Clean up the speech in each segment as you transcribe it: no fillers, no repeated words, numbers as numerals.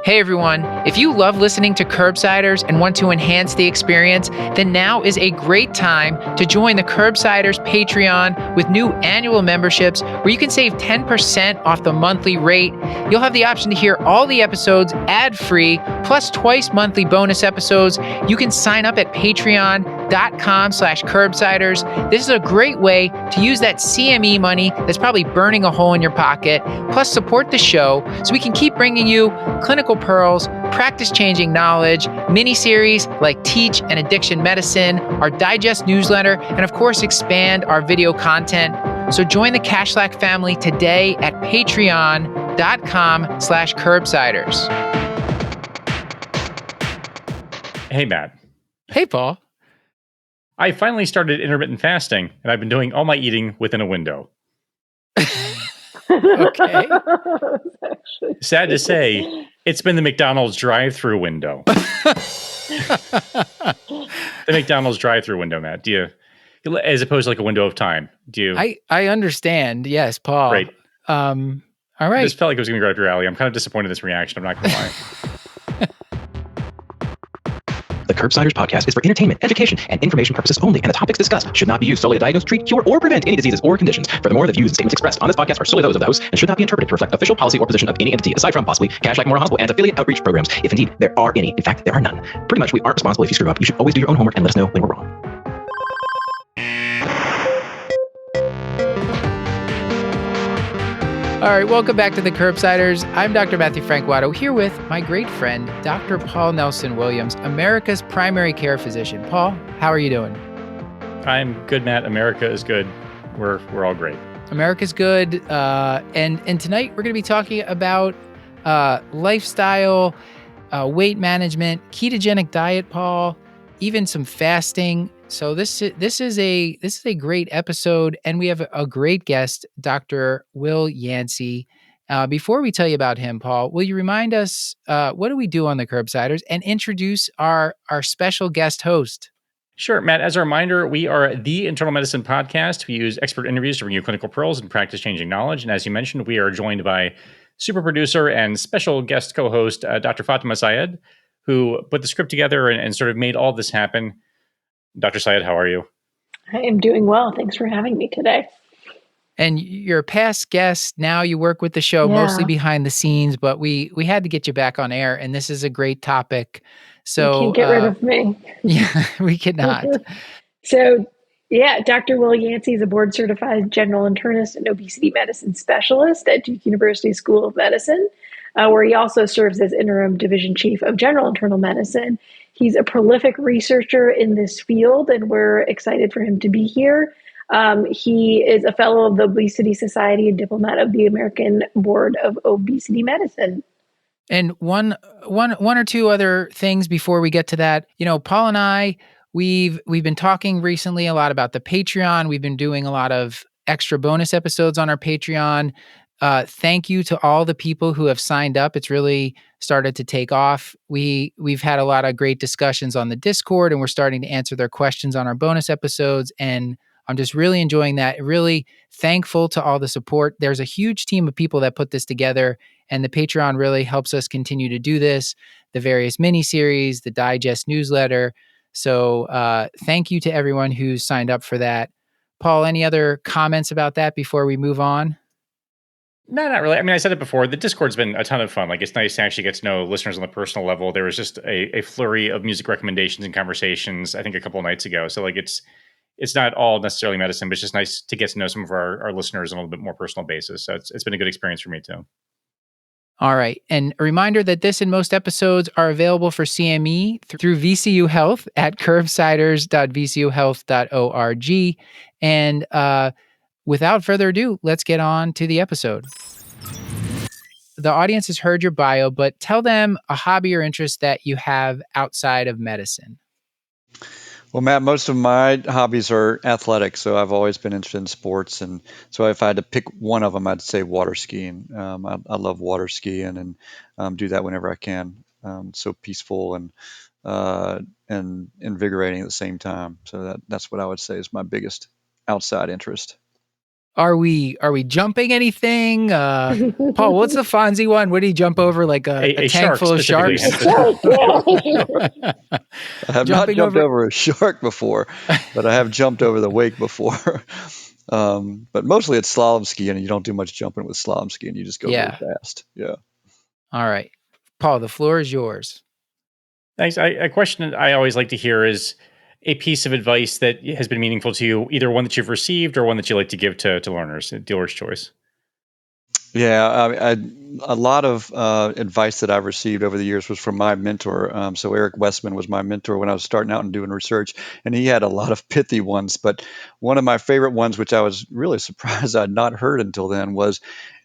Hey everyone, if you love listening to Curbsiders and want to enhance the experience, then now is a great time to join the Curbsiders Patreon with new annual memberships where you can save 10% off the monthly rate. You'll have the option to hear all the episodes ad-free, plus twice monthly bonus episodes. You can sign up at patreon.com/Curbsiders. This is a great way to use that CME money that's probably burning a hole in your pocket, plus support the show so we can keep bringing you clinical pearls, practice-changing knowledge, mini-series like Teach and Addiction Medicine, our digest newsletter, and of course expand our video content. So join the Cashlack family today at patreon.com/Curbsiders. Hey, Matt. Hey, Paul. I finally started intermittent fasting, and I've been doing all my eating within a window. Okay. Sad to say, it's been the McDonald's drive-through window. The McDonald's drive-through window, Matt. Do you, as opposed to like a window of time? Do you? I understand. Yes, Paul. Right. All right. This felt like it was going to go right up your alley. I'm kind of disappointed in this reaction. I'm not going to lie. The Curbsiders podcast is for entertainment, education, and information purposes only, and the topics discussed should not be used solely to diagnose, treat, cure, or prevent any diseases or conditions. Furthermore, the views and statements expressed on this podcast are solely those of the host and should not be interpreted to reflect official policy or position of any entity, aside from possibly Cashlack Moral Hospital and its affiliate outreach programs, if indeed there are any. In fact, there are none. Pretty much, we aren't responsible if you screw up. You should always do your own homework and let us know when we're wrong. All right, welcome back to the Curbsiders. I'm Dr. Matthew Frank Watto, here with my great friend, Dr. Paul Nelson Williams, America's primary care physician. Paul, how are you doing? I'm good, Matt. America is good. We're all great. America's good. And tonight we're going to be talking about lifestyle, weight management, ketogenic diet, Paul, even some fasting. So this is a great episode, and we have a great guest, Dr. Will Yancy. Before we tell you about him, Paul, will you remind us what do we do on the Curbsiders and introduce our special guest host? Sure, Matt. As a reminder, we are the Internal Medicine podcast. We use expert interviews to bring you clinical pearls and practice-changing knowledge. And as you mentioned, we are joined by super producer and special guest co-host, Dr. Fatima Syed, who put the script together and sort of made all this happen. Dr. Syed, how are you? I am doing well. Thanks for having me today. And you're a past guest. Now you work with the show mostly behind the scenes, but we had to get you back on air, and this is a great topic. So you can't get rid of me. Yeah, we cannot. So, Dr. Will Yancy is a board-certified general internist and obesity medicine specialist at Duke University School of Medicine, where he also serves as interim division chief of general internal medicine. He's a prolific researcher in this field, and we're excited for him to be here. He is a fellow of the Obesity Society and diplomat of the American Board of Obesity Medicine. And one or two other things before we get to that. You know, Paul and I, we've been talking recently a lot about the Patreon. We've been doing a lot of extra bonus episodes on our Patreon. Thank you to all the people who have signed up. It's really started to take off. We've had a lot of great discussions on the Discord, and we're starting to answer their questions on our bonus episodes. And I'm just really enjoying that. Really thankful to all the support. There's a huge team of people that put this together, and the Patreon really helps us continue to do this, the various mini-series, the digest newsletter. So thank you to everyone who's signed up for that. Paul, any other comments about that before we move on? No, not really. I mean, I said it before. The Discord's been a ton of fun. Like, it's nice to actually get to know listeners on the personal level. There was just a flurry of music recommendations and conversations, I think, a couple of nights ago. So, like, it's not all necessarily medicine, but it's just nice to get to know some of our listeners on a little bit more personal basis. So it's been a good experience for me, too. All right. And a reminder that this and most episodes are available for CME through VCU Health at curbsiders.vcuhealth.org. And without further ado, let's get on to the episode. The audience has heard your bio, but tell them a hobby or interest that you have outside of medicine. Well, Matt, most of my hobbies are athletic, so I've always been interested in sports. And so if I had to pick one of them, I'd say water skiing. I love water skiing and do that whenever I can. So peaceful and invigorating at the same time. So that's what I would say is my biggest outside interest. Are we jumping anything? Paul, what's the Fonzie one? What did he jump over? Like a tank shark full of specifically. sharks? I have not Jumping jumped over- over a shark before, but I have jumped over the wake before. But mostly it's slalom skiing, and you don't do much jumping with slalom skiing. You just go really fast. Yeah. All right. Paul, the floor is yours. Thanks. A question I always like to hear is a piece of advice that has been meaningful to you, either one that you've received or one that you like to give to learners, dealer's choice. Yeah, a lot of advice that I've received over the years was from my mentor. So Eric Westman was my mentor when I was starting out and doing research, and he had a lot of pithy ones. But one of my favorite ones, which I was really surprised I'd not heard until then, was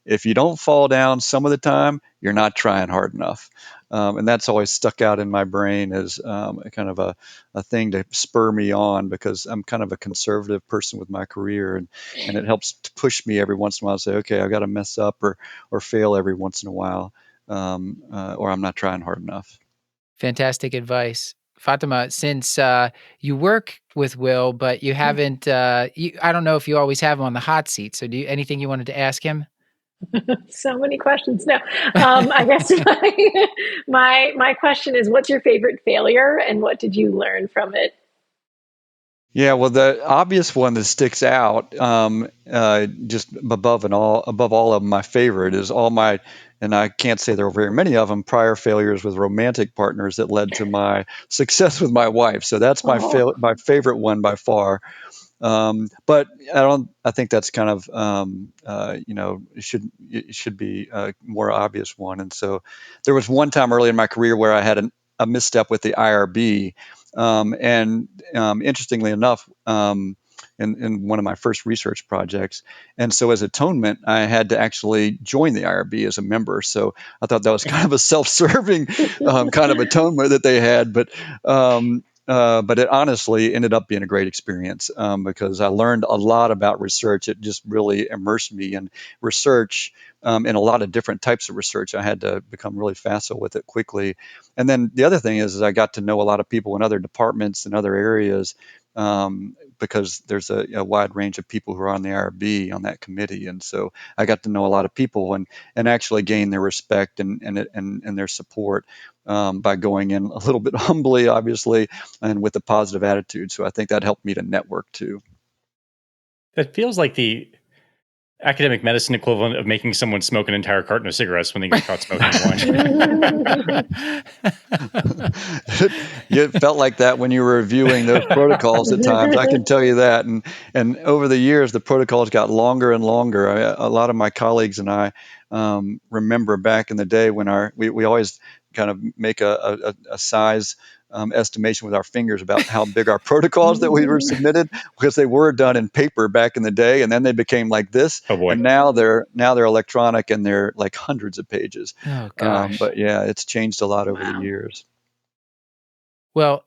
if you don't fall down some of the time, you're not trying hard enough. And that's always stuck out in my brain as a kind of a thing to spur me on, because I'm kind of a conservative person with my career, and it helps to push me every once in a while to say, okay, I've got to mess up or fail every once in a while, or I'm not trying hard enough. Fantastic advice. Fatima, since you work with Will, but you haven't, I don't know if you always have him on the hot seat. So anything you wanted to ask him? So many questions. No, I guess my question is, what's your favorite failure and what did you learn from it? Yeah, well, the obvious one that sticks out, just above all of them, my favorite is and I can't say there were very many of them, prior failures with romantic partners that led to my success with my wife. So that's my favorite one by far. But I think that's kind of, it should be a more obvious one. And so there was one time early in my career where I had a misstep with the IRB. Interestingly enough, in one of my first research projects. And so as atonement, I had to actually join the IRB as a member. So I thought that was kind of a self-serving kind of atonement that they had. But it honestly ended up being a great experience, because I learned a lot about research. It just really immersed me in research, in a lot of different types of research. I had to become really facile with it quickly. And then the other thing is I got to know a lot of people in other departments and other areas, because there's a wide range of people who are on the IRB on that committee. And so I got to know a lot of people and actually gain their respect and their support, by going in a little bit humbly, obviously, and with a positive attitude. So I think that helped me to network too. That feels like the academic medicine equivalent of making someone smoke an entire carton of cigarettes when they get caught smoking one. It felt like that when you were reviewing those protocols at times. I can tell you that. And over the years, the protocols got longer and longer. A lot of my colleagues and I remember back in the day when we always kind of make a size estimation with our fingers about how big our protocols that we were submitted, because they were done in paper back in the day, and then they became like this. Oh boy! And now they're electronic, and they're like hundreds of pages. Oh gosh! But yeah, it's changed a lot over the years. Well,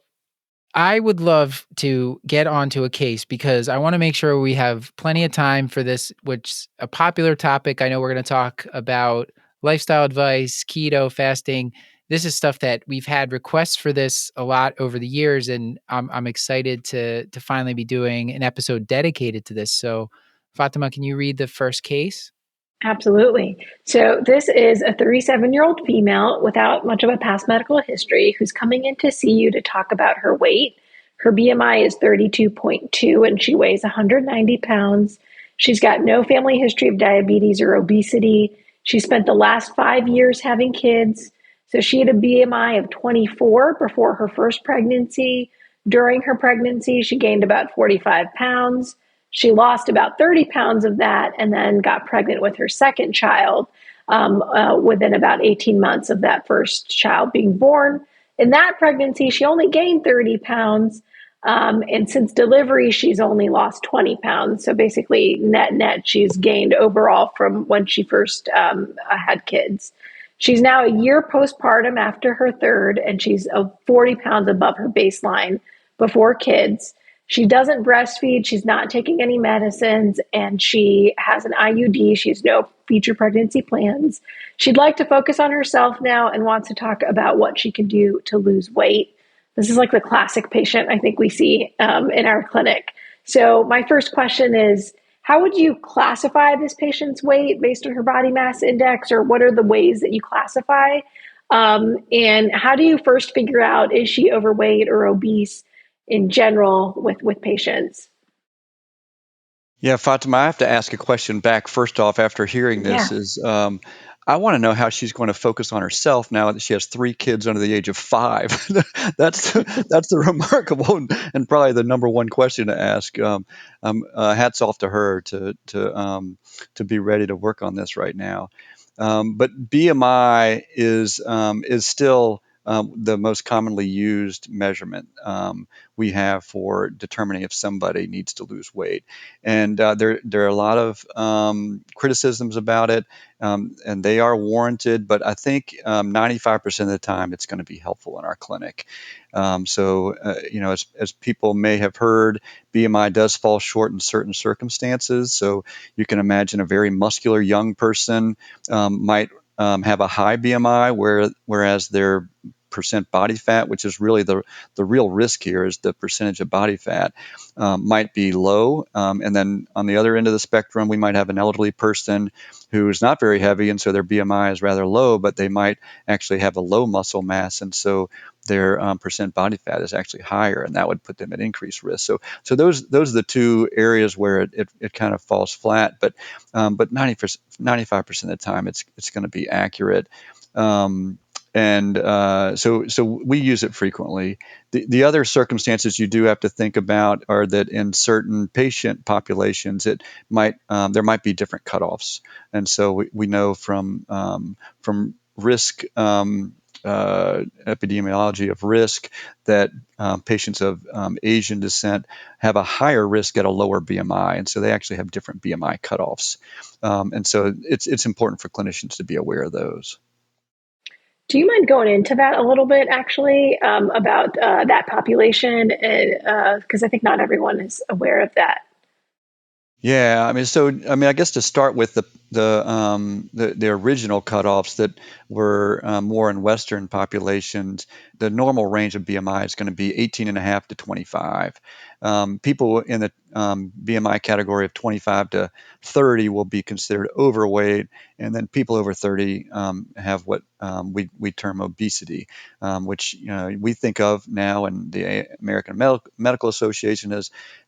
I would love to get onto a case because I want to make sure we have plenty of time for this, which is a popular topic. I know we're going to talk about lifestyle advice, keto, fasting. This is stuff that we've had requests for this a lot over the years, and I'm excited to finally be doing an episode dedicated to this. So, Fatima, can you read the first case? Absolutely. So this is a 37-year-old female without much of a past medical history who's coming in to see you to talk about her weight. Her BMI is 32.2 and she weighs 190 pounds. She's got no family history of diabetes or obesity. She spent the last 5 years having kids. So she had a BMI of 24 before her first pregnancy. During her pregnancy, she gained about 45 pounds. She lost about 30 pounds of that and then got pregnant with her second child within about 18 months of that first child being born. In that pregnancy, she only gained 30 pounds. And since delivery, she's only lost 20 pounds. So basically, net, she's gained overall from when she first had kids. She's now a year postpartum after her third, and she's 40 pounds above her baseline before kids. She doesn't breastfeed. She's not taking any medicines, and she has an IUD. She has no future pregnancy plans. She'd like to focus on herself now and wants to talk about what she can do to lose weight. This is like the classic patient I think we see in our clinic. So my first question is, How would you classify this patient's weight based on her body mass index, or what are the ways that you classify? And how do you first figure out, is she overweight or obese in general with patients? Yeah, Fatima, I have to ask a question back first off after hearing Yeah. this is I want to know how she's going to focus on herself now that she has 3 kids under the age of 5. That's the remarkable and probably the number one question to ask. Hats off to her to be ready to work on this right now. But BMI is still the most commonly used measurement we have for determining if somebody needs to lose weight. And there are a lot of criticisms about it, and they are warranted. But I think 95% of the time, it's going to be helpful in our clinic. As people may have heard, BMI does fall short in certain circumstances. So you can imagine a very muscular young person might have a high BMI, whereas their percent body fat, which is really the real risk here, is the percentage of body fat, might be low. And then on the other end of the spectrum, we might have an elderly person who's not very heavy, and so their BMI is rather low, but they might actually have a low muscle mass, and so their percent body fat is actually higher, and that would put them at increased risk. So those are the two areas where it kind of falls flat, but 95% of the time it's going to be accurate. So we use it frequently. The other circumstances you do have to think about are that in certain patient populations, there might be different cutoffs, and so we know from risk epidemiology of risk that patients of Asian descent have a higher risk at a lower BMI, and so they actually have different BMI cutoffs, and so it's important for clinicians to be aware of those. Do you mind going into that a little bit, actually, about that population? Because I think not everyone is aware of that. Yeah, I guess to start with the original cutoffs that were more in Western populations, the normal range of BMI is going to be 18.5 to 25. People in the BMI category of 25 to 30 will be considered overweight, and then people over 30 have what we term obesity, which we think of now, and the American Medical Association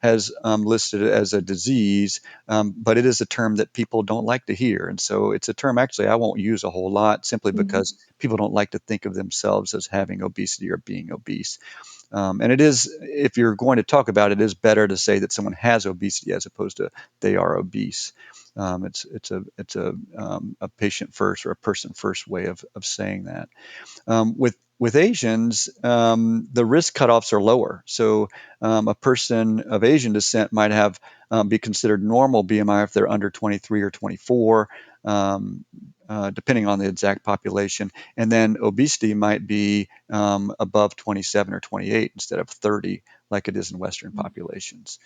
has listed it as a disease, but it is a term that people don't like to hear. And so it's a term actually I won't use a whole lot simply because people don't like to think of themselves as having obesity or being obese. And it is, if you're going to talk about it, it is better to say that someone has obesity as opposed to they are obese. It's a patient first or a person first way of saying that. With Asians, the risk cutoffs are lower. So a person of Asian descent might have be considered normal BMI if they're under 23 or 24, depending on the exact population. And then obesity might be above 27 or 28 instead of 30, like it is in Western populations.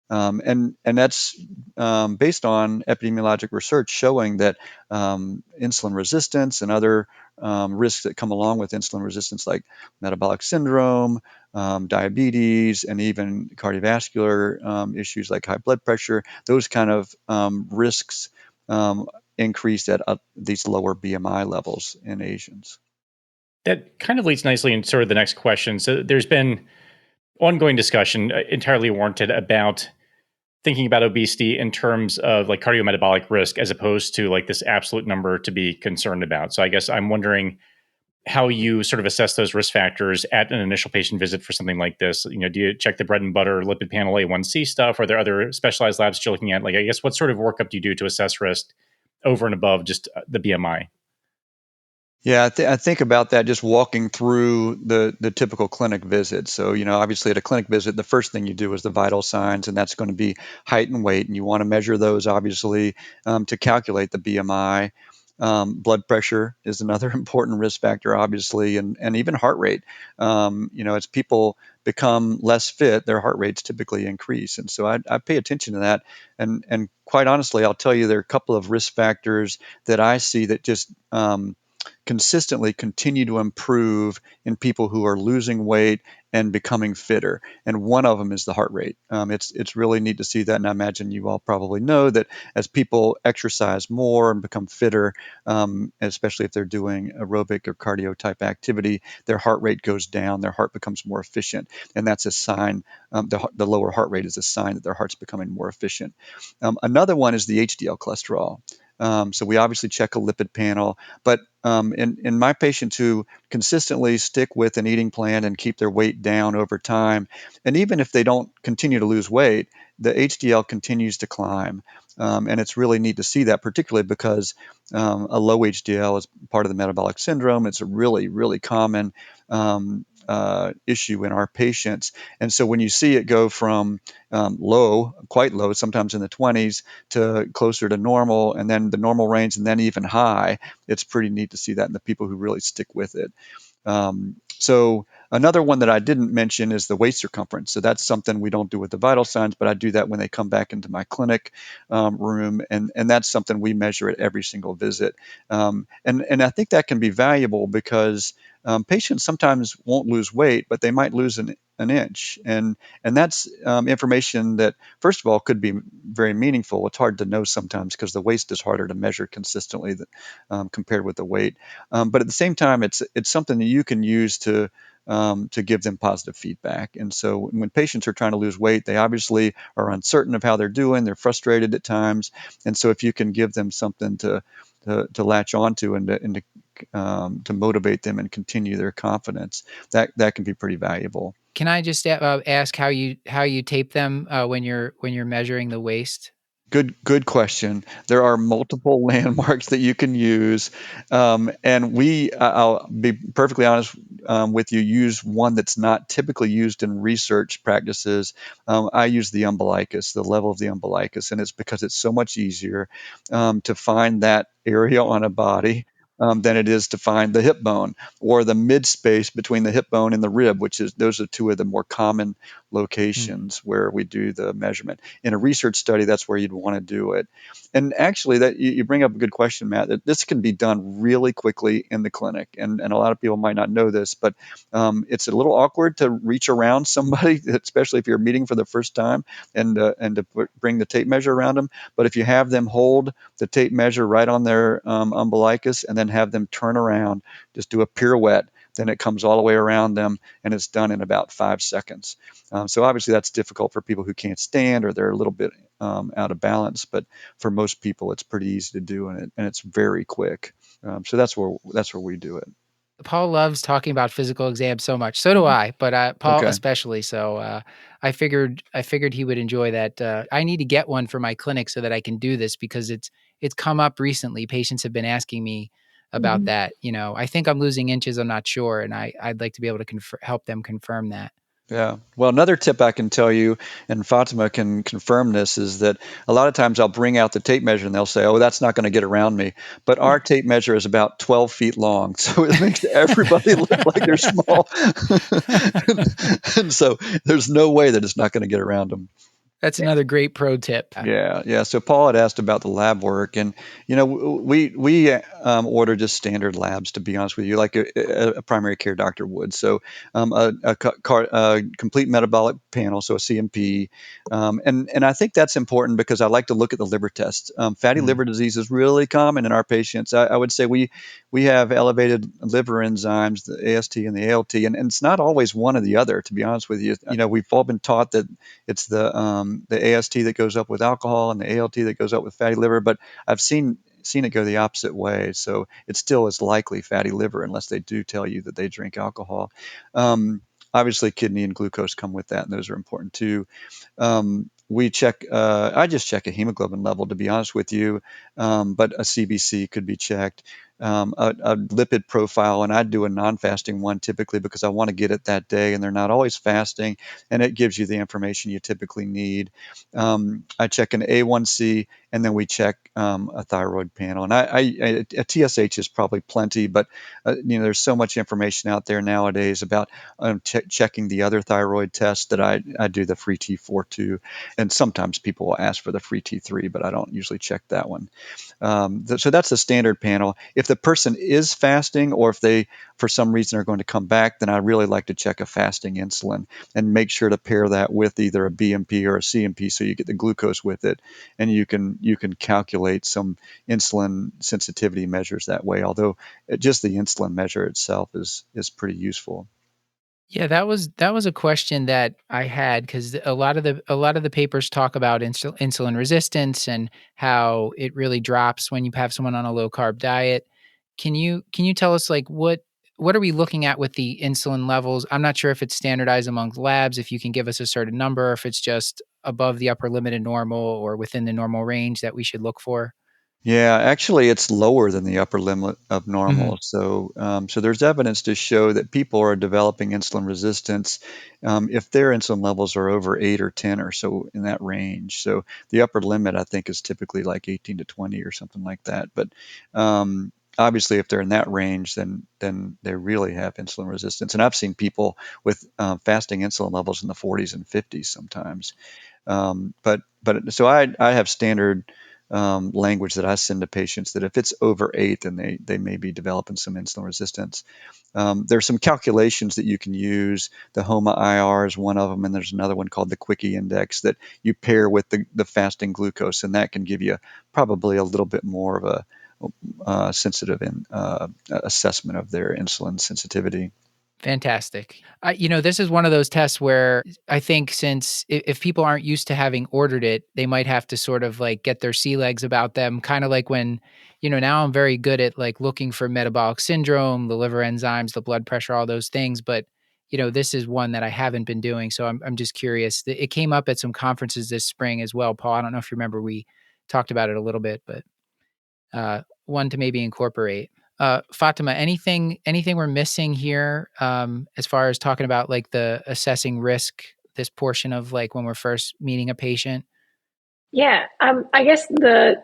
And that's based on epidemiologic research showing that insulin resistance and other risks that come along with insulin resistance, like metabolic syndrome, diabetes, and even cardiovascular issues like high blood pressure, those kind of risks increase at these lower BMI levels in Asians. That kind of leads nicely into sort of the next question. So there's been ongoing discussion, entirely warranted, about thinking about obesity in terms of like cardiometabolic risk as opposed to like this absolute number to be concerned about. So I guess I'm wondering how you sort of assess those risk factors at an initial patient visit for something like this. Do you check the bread and butter lipid panel A1C stuff? Are there other specialized labs that you're looking at? Like, I guess what sort of workup do you do to assess risk over and above just the BMI? Yeah, I think about that just walking through the typical clinic visit. So, obviously at a clinic visit, the first thing you do is the vital signs, and that's going to be height and weight. And you want to measure those, obviously, to calculate the BMI. Blood pressure is another important risk factor, obviously, and even heart rate. As people become less fit, their heart rates typically increase. And so I pay attention to that. And quite honestly, I'll tell you there are a couple of risk factors that I see that just consistently continue to improve in people who are losing weight and becoming fitter. And one of them is the heart rate. It's really neat to see that. And I imagine you all probably know that as people exercise more and become fitter, especially if they're doing aerobic or cardio type activity, their heart rate goes down, their heart becomes more efficient. And that's a sign, the lower heart rate is a sign that their heart's becoming more efficient. Another one is the HDL cholesterol. So we obviously check a lipid panel, but in my patients who consistently stick with an eating plan and keep their weight down over time, and even if they don't continue to lose weight, the HDL continues to climb. And it's really neat to see that, particularly because a low HDL is part of the metabolic syndrome. It's a really, really common issue in our patients. And so when you see it go from low, quite low, sometimes in the 20s, to closer to normal, and then the normal range, and then even high, it's pretty neat to see that in the people who really stick with it. So another one that I didn't mention is the waist circumference. So that's something we don't do with the vital signs, but I do that when they come back into my clinic room, and that's something we measure at every single visit. And I think that can be valuable because patients sometimes won't lose weight, but they might lose an inch, and that's information that, first of all, could be very meaningful. It's hard to know sometimes because the waist is harder to measure consistently compared with the weight. But at the same time, it's something that you can use to give them positive feedback. And so when patients are trying to lose weight, they obviously are uncertain of how they're doing. They're frustrated at times. And so if you can give them something to latch onto and to motivate them and continue their confidence, that can be pretty valuable. Can I just ask how you tape them when you're measuring the waist? Good question. There are multiple landmarks that you can use, and I'll be perfectly honest with you, use one that's not typically used in research practices. I use the umbilicus, the level of the umbilicus, and it's because it's so much easier to find that area on a body than it is to find the hip bone or the mid space between the hip bone and the rib, those are two of the more common locations where we do the measurement. In a research study, that's where you'd want to do it. And actually, that you bring up a good question, Matt, that this can be done really quickly in the clinic. And a lot of people might not know this, but it's a little awkward to reach around somebody, especially if you're meeting for the first time, and to bring the tape measure around them. But if you have them hold the tape measure right on their umbilicus and then have them turn around, just do a pirouette, then it comes all the way around them, and it's done in about 5 seconds. So obviously that's difficult for people who can't stand or they're a little bit out of balance, but for most people it's pretty easy to do, and it's very quick. So that's where we do it. Paul loves talking about physical exams so much. So do I, but Paul Okay. especially. So I figured he would enjoy that. I need to get one for my clinic so that I can do this because it's come up recently. Patients have been asking me about that. I think I'm losing inches. I'm not sure, and I'd like to be able to help them confirm that. Yeah. Well, another tip I can tell you, and Fatima can confirm this, is that a lot of times I'll bring out the tape measure and they'll say, "Oh, that's not going to get around me." But our tape measure is about 12 feet long, so it makes everybody look like they're small. And so there's no way that it's not going to get around them. That's another great pro tip. Yeah. So Paul had asked about the lab work, and we order just standard labs, to be honest with you, like a primary care doctor would. So a complete metabolic panel, so a CMP, and I think that's important because I like to look at the liver tests. Fatty liver disease is really common in our patients. I would say we have elevated liver enzymes, the AST and the ALT, and it's not always one or the other. To be honest with you, we've all been taught that it's the AST that goes up with alcohol and the ALT that goes up with fatty liver, but I've seen it go the opposite way. So it still is likely fatty liver unless they do tell you that they drink alcohol. Obviously, kidney and glucose come with that, and those are important too. We check. I just check a hemoglobin level, to be honest with you, but a CBC could be checked. A lipid profile, and I do a non-fasting one typically because I want to get it that day, and they're not always fasting, and it gives you the information you typically need. I check an A1C, and then we check a thyroid panel, and a TSH is probably plenty, but there's so much information out there nowadays about checking the other thyroid tests that I do the free T4 too, and sometimes people will ask for the free T3, but I don't usually check that one. So that's the standard panel. if the person is fasting, or if they for some reason are going to come back, then I really like to check a fasting insulin and make sure to pair that with either a BMP or a CMP, so you get the glucose with it, and you can calculate some insulin sensitivity measures that way. Although just the insulin measure itself is pretty useful. Yeah, that was a question that I had, because a lot of the papers talk about insulin resistance and how it really drops when you have someone on a low carb diet. Can you tell us, like, what are we looking at with the insulin levels? I'm not sure if it's standardized among labs, if you can give us a certain number, if it's just above the upper limit of normal or within the normal range that we should look for. Yeah, actually, it's lower than the upper limit of Mhm. normal. So there's evidence to show that people are developing insulin resistance if their insulin levels are over 8 or 10 or so in that range. So the upper limit, I think, is typically like 18 to 20 or something like that. But obviously, if they're in that range, then they really have insulin resistance. And I've seen people with fasting insulin levels in the 40s and 50s sometimes. But so I have standard language that I send to patients that if it's over 8, then they may be developing some insulin resistance. There's some calculations that you can use. The HOMA IR is one of them, and there's another one called the Quickie Index that you pair with the fasting glucose, and that can give you probably a little bit more of a sensitive assessment of their insulin sensitivity. Fantastic. This is one of those tests where I think, since if people aren't used to having ordered it, they might have to sort of like get their sea legs about them. Kind of like when, now I'm very good at like looking for metabolic syndrome, the liver enzymes, the blood pressure, all those things. But, this is one that I haven't been doing. So I'm just curious. It came up at some conferences this spring as well, Paul. I don't know if you remember, we talked about it a little bit, but one to maybe incorporate. Fatima, anything we're missing here, as far as talking about like the assessing risk, this portion of like when we're first meeting a patient? Yeah, I guess the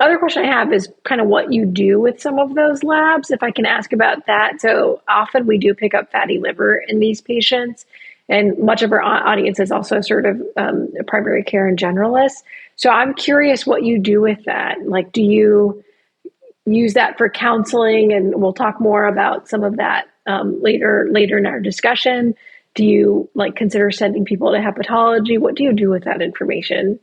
other question I have is kind of what you do with some of those labs, if I can ask about that. So often we do pick up fatty liver in these patients, and much of our audience is also sort of primary care and generalists. So I'm curious what you do with that. Like, do you use that for counseling? And we'll talk more about some of that later in our discussion. Do you like consider sending people to hepatology? What do you do with that information?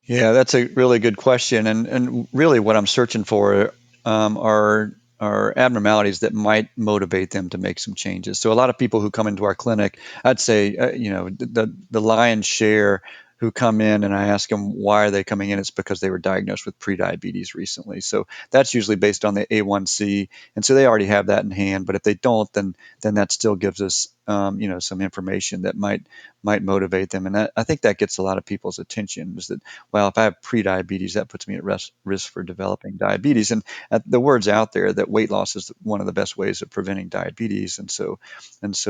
Yeah, that's a really good question, and really what I'm searching for are abnormalities that might motivate them to make some changes. So a lot of people who come into our clinic, I'd say, the lion's share who come in and I ask them why are they coming in, it's because they were diagnosed with prediabetes recently. So that's usually based on the A1C, and so they already have that in hand. But if they don't, then that still gives us some information that might motivate them, and I think that gets a lot of people's attention. Is that, well, if I have prediabetes, that puts me at risk for developing diabetes. And the word's out there that weight loss is one of the best ways of preventing diabetes. And so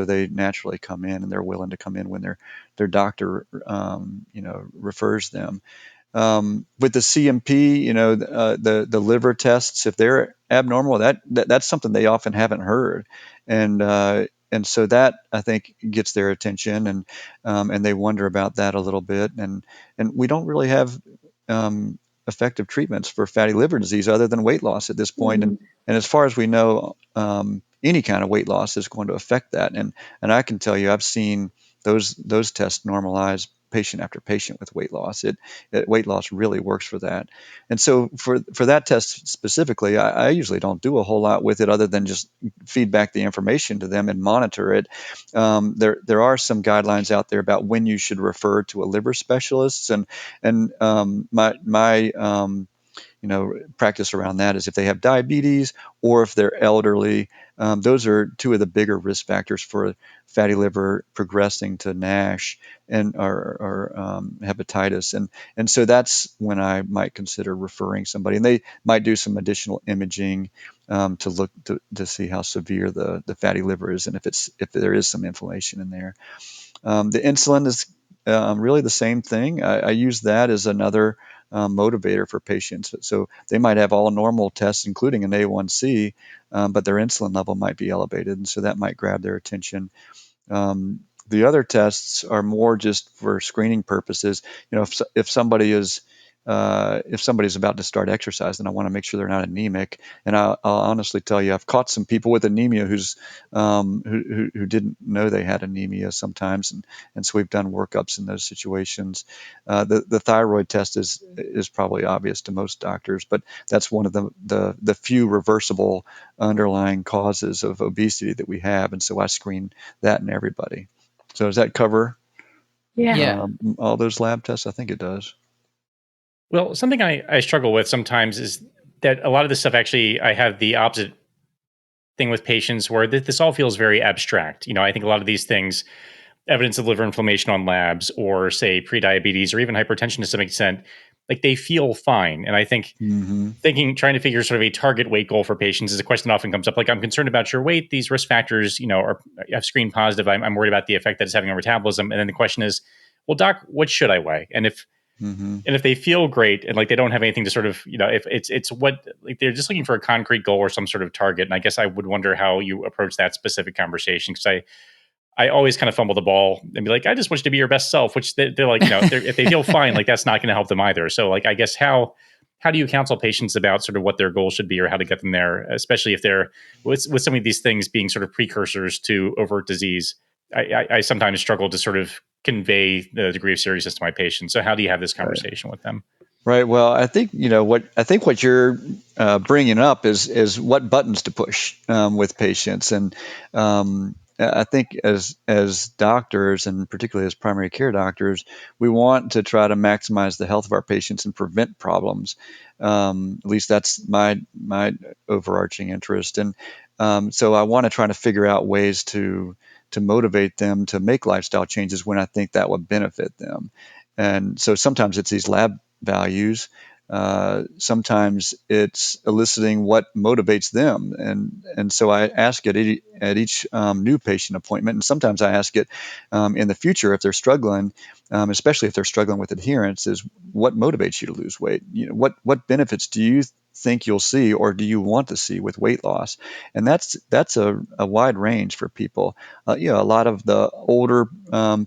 they naturally come in, and they're willing to come in when their doctor, refers them. With the CMP, the liver tests, if they're abnormal, that's something they often haven't heard, and so that I think gets their attention, and they wonder about that a little bit, and we don't really have effective treatments for fatty liver disease other than weight loss at this point, and Mhm. and as far as we know, any kind of weight loss is going to affect that, and I can tell you, I've seen those tests normalize patient after patient with weight loss. Weight loss really works for that. And so for that test specifically, I usually don't do a whole lot with it other than just feed back the information to them and monitor it. There are some guidelines out there about when you should refer to a liver specialist, and my practice around that is if they have diabetes or if they're elderly. Those are two of the bigger risk factors for fatty liver progressing to NASH and or hepatitis, and so that's when I might consider referring somebody, and they might do some additional imaging to look to see how severe the fatty liver is, and if there is some inflammation in there. The insulin is really the same thing. I use that as another motivator for patients. So they might have all normal tests, including an A1C, but their insulin level might be elevated, and so that might grab their attention. The other tests are more just for screening purposes. If somebody is if somebody's about to start exercise, then I want to make sure they're not anemic. And I'll honestly tell you, I've caught some people with anemia who didn't know they had anemia sometimes, and so we've done workups in those situations. The thyroid test is probably obvious to most doctors, but that's one of the few reversible underlying causes of obesity that we have, and so I screen that in everybody. So does that cover Yeah. all those lab tests? I think it does. Well, something I struggle with sometimes is that a lot of this stuff actually, I have the opposite thing with patients where this all feels very abstract. I think a lot of these things, evidence of liver inflammation on labs, or say prediabetes, or even hypertension to some extent, like they feel fine. And I think Mm-hmm. trying to figure sort of a target weight goal for patients is a question that often comes up. Like, I'm concerned about your weight. These risk factors, have screened positive. I'm worried about the effect that it's having on metabolism. And then the question is, well, doc, what should I weigh? Mm-hmm. And if they feel great and like they don't have anything to sort of, if it's what, like, they're just looking for a concrete goal or some sort of target. And I guess I would wonder how you approach that specific conversation, because I always kind of fumble the ball and be like, I just want you to be your best self, which they're like, if they feel fine, like that's not going to help them either. So like, I guess how do you counsel patients about sort of what their goal should be or how to get them there, especially if they're with some of these things being sort of precursors to overt disease? I sometimes struggle to sort of convey the degree of seriousness to my patients. So how do you have this conversation with them? Right. Well, I think what you're bringing up is what buttons to push with patients, and I think as doctors, and particularly as primary care doctors, we want to try to maximize the health of our patients and prevent problems. At least that's my overarching interest, and so I want to try to figure out ways to motivate them to make lifestyle changes when I think that would benefit them. And so sometimes it's these lab values. Sometimes it's eliciting what motivates them, and so I ask it at each new patient appointment, and sometimes I ask it in the future if they're struggling, especially if they're struggling with adherence, is what motivates you to lose weight? What benefits do you think you'll see or do you want to see with weight loss? And that's a wide range for people. A lot of the older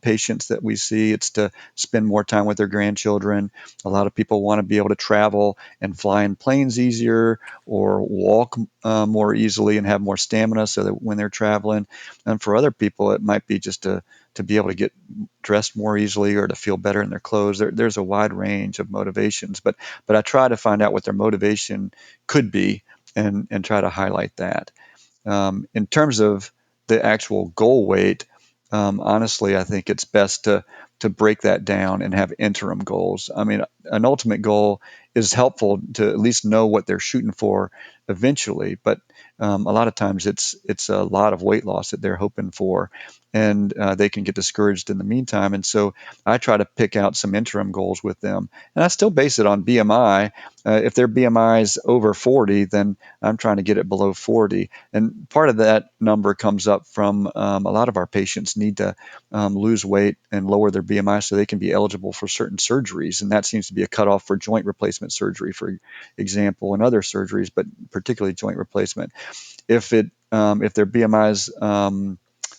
patients that we see, it's to spend more time with their grandchildren. A lot of people want to be able to travel and fly in planes easier or walk more easily and have more stamina so that when they're traveling. And for other people, it might be just to be able to get dressed more easily or to feel better in their clothes. There's a wide range of motivations, but I try to find out what their motivation could be and try to highlight that. In terms of the actual goal weight, honestly, I think it's best to break that down and have interim goals. I mean, an ultimate goal is helpful to at least know what they're shooting for eventually, but a lot of times it's a lot of weight loss that they're hoping for, and they can get discouraged in the meantime. And so I try to pick out some interim goals with them, and I still base it on BMI. If their BMI is over 40, then I'm trying to get it below 40. And part of that number comes up from a lot of our patients need to lose weight and lower their BMI so they can be eligible for certain surgeries. And that seems to be a cutoff for joint replacement surgery, for example, and other surgeries, but particularly joint replacement. If their BMI is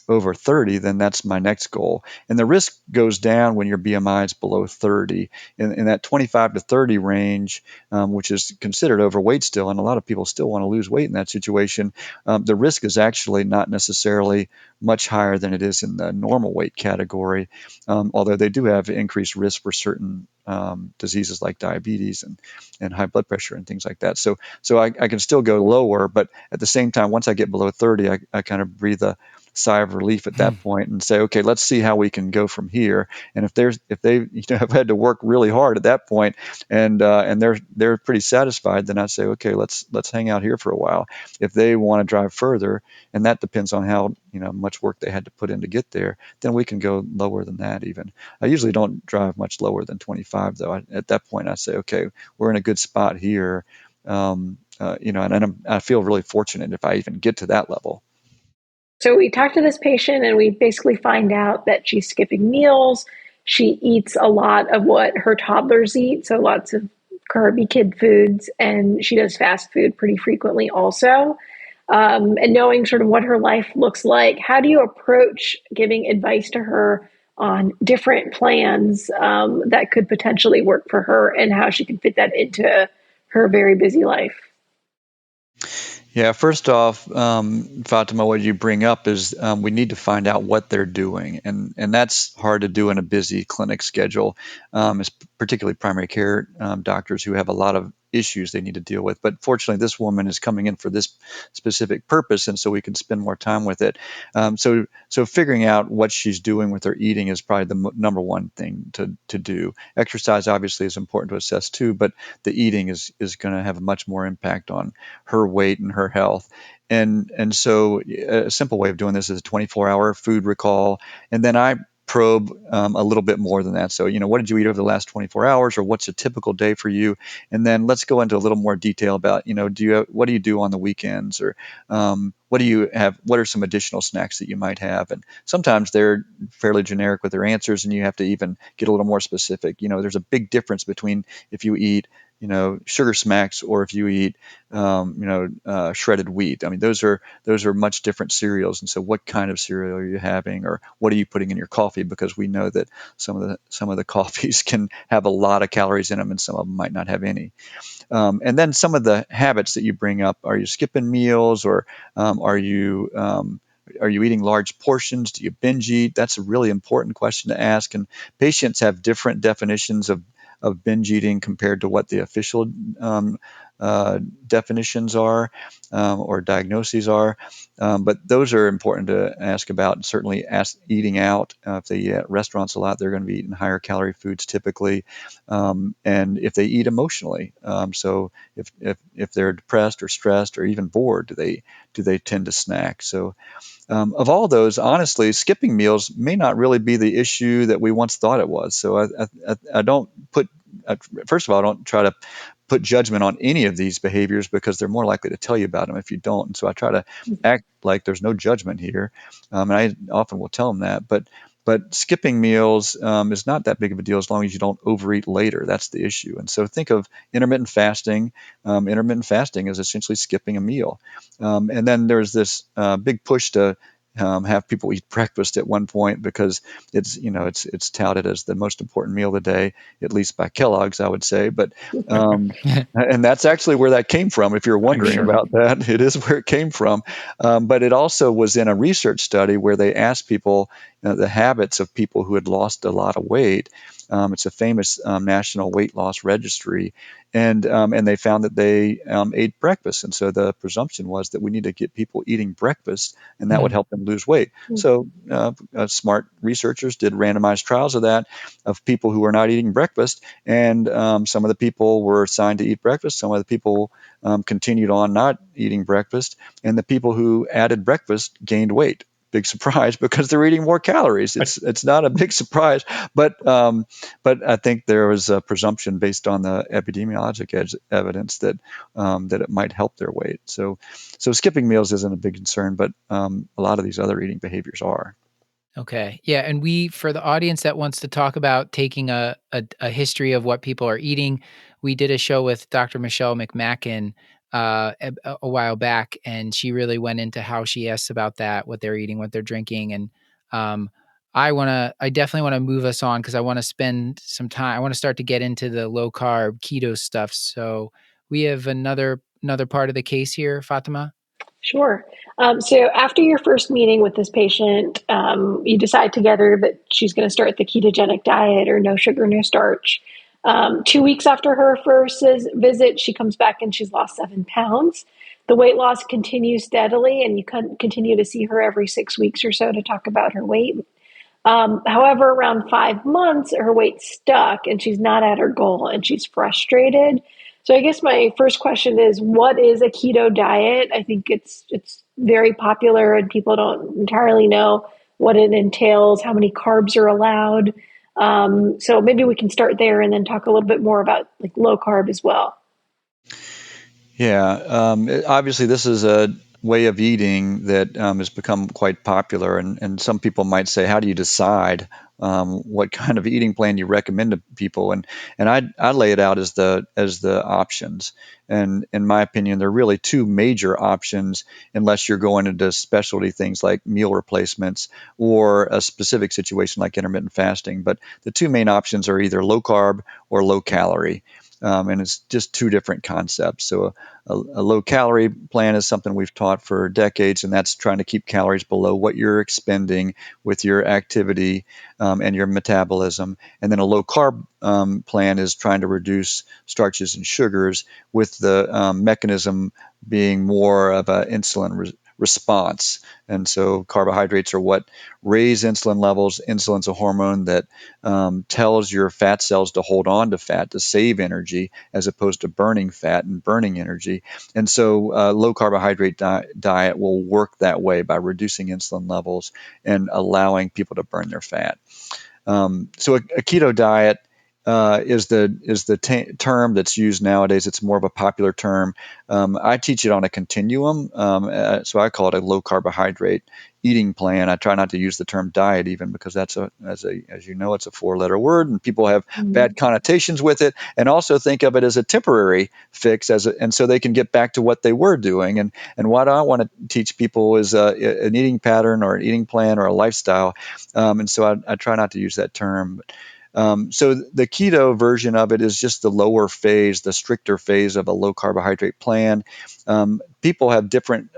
over 30, then that's my next goal. And the risk goes down when your BMI is below 30. In that 25 to 30 range, which is considered overweight still, and a lot of people still want to lose weight in that situation, the risk is actually not necessarily much higher than it is in the normal weight category, although they do have increased risk for certain diseases like diabetes and high blood pressure and things like that. So I can still go lower, but at the same time, once I get below 30, I kind of breathe a sigh of relief at that point and say, okay, let's see how we can go from here. And if they have had to work really hard at that point and they're pretty satisfied, then I say, okay, let's hang out here for a while. If they want to drive further, and that depends on how much work they had to put in to get there, then we can go lower than that even. I usually don't drive much lower than 25 though. At that point I say, okay, we're in a good spot here. And I feel really fortunate if I even get to that level. So we talk to this patient and we basically find out that she's skipping meals. She eats a lot of what her toddlers eat, so lots of carby kid foods, and she does fast food pretty frequently also. And knowing sort of what her life looks like, how do you approach giving advice to her on different plans that could potentially work for her and how she can fit that into her very busy life. Yeah, first off, Fatima, what you bring up is we need to find out what they're doing, and that's hard to do in a busy clinic schedule, particularly primary care doctors who have a lot of issues they need to deal with. But fortunately, this woman is coming in for this specific purpose, and so we can spend more time with it. So figuring out what she's doing with her eating is probably the number one thing to do. Exercise obviously is important to assess too, but the eating is going to have a much more impact on her weight and her health. And so a simple way of doing this is a 24-hour food recall. And then I probe a little bit more than that. So, what did you eat over the last 24 hours, or what's a typical day for you? And then let's go into a little more detail about, what do you do on the weekends, or what do you have? What are some additional snacks that you might have? And sometimes they're fairly generic with their answers, and you have to even get a little more specific. There's a big difference between if you eat sugar smacks, or if you eat, shredded wheat. I mean, those are much different cereals. And so, what kind of cereal are you having, or what are you putting in your coffee? Because we know that some of the coffees can have a lot of calories in them, and some of them might not have any. And then some of the habits that you bring up: are you skipping meals, or are you eating large portions? Do you binge eat? That's a really important question to ask. And patients have different definitions of binge eating compared to what the official definitions are, or diagnoses are. But those are important to ask about. And certainly eating out. If they eat at restaurants a lot, they're going to be eating higher calorie foods typically. And if they eat emotionally, so if they're depressed or stressed or even bored, do they tend to snack? So of all those, honestly, skipping meals may not really be the issue that we once thought it was. So I don't put, first of all, I don't try to put judgment on any of these behaviors, because they're more likely to tell you about them if you don't. And so I try to act like there's no judgment here. And I often will tell them that. But skipping meals is not that big of a deal as long as you don't overeat later. That's the issue. And so think of intermittent fasting. Intermittent fasting is essentially skipping a meal. And then there's this big push to have people eat breakfast at one point, because it's touted as the most important meal of the day, at least by Kellogg's, I would say. But and that's actually where that came from. If you're wondering about that, it is where it came from. But it also was in a research study where they asked people the habits of people who had lost a lot of weight. It's a famous national weight loss registry, and they found that they ate breakfast. And so the presumption was that we need to get people eating breakfast, and that would help them lose weight. So smart researchers did randomized trials of that, of people who were not eating breakfast, and some of the people were assigned to eat breakfast. Some of the people continued on not eating breakfast, and the people who added breakfast gained weight. Big surprise, because they're eating more calories. It's not a big surprise, but I think there was a presumption based on the epidemiologic evidence that it might help their weight. So skipping meals isn't a big concern, but a lot of these other eating behaviors are. Okay. Yeah. And for the audience that wants to talk about taking a history of what people are eating, we did a show with Dr. Michelle McMacken a while back, and she really went into how she asks about that, what they're eating, what they're drinking. And I definitely want to move us on, because I want to spend some time. I want to start to get into the low carb keto stuff. So we have another part of the case here, Fatima. Sure. So after your first meeting with this patient, you decide together that she's going to start the ketogenic diet, or no sugar, no starch. 2 weeks after her first visit, she comes back and she's lost 7 pounds. The weight loss continues steadily, and you continue to see her every 6 weeks or so to talk about her weight. However, around 5 months, her weight's stuck and she's not at her goal, and she's frustrated. So I guess my first question is, what is a keto diet? I think it's very popular, and people don't entirely know what it entails, how many carbs are allowed. So maybe we can start there and then talk a little bit more about like low carb as well. Yeah, obviously this is a way of eating that has become quite popular, and some people might say, how do you decide what kind of eating plan you recommend to people, and I lay it out as the options. And in my opinion, there are really two major options, unless you're going into specialty things like meal replacements or a specific situation like intermittent fasting. But the two main options are either low carb or low calorie. And it's just two different concepts. So a low calorie plan is something we've taught for decades, and that's trying to keep calories below what you're expending with your activity and your metabolism. And then a low carb plan is trying to reduce starches and sugars, with the mechanism being more of an insulin response. And so carbohydrates are what raise insulin levels. Insulin's a hormone that tells your fat cells to hold on to fat to save energy, as opposed to burning fat and burning energy. And so low carbohydrate diet will work that way by reducing insulin levels and allowing people to burn their fat. So a keto diet is the term that's used nowadays. It's more of a popular term. I teach it on a continuum, so I call it a low carbohydrate eating plan. I try not to use the term diet, even because that's as you know, it's a 4-letter word, and people have bad connotations with it, and also think of it as a temporary fix, and so they can get back to what they were doing. And what I want to teach people is an eating pattern or an eating plan or a lifestyle. And so I try not to use that term. So the keto version of it is just the lower phase, the stricter phase of a low carbohydrate plan. People have different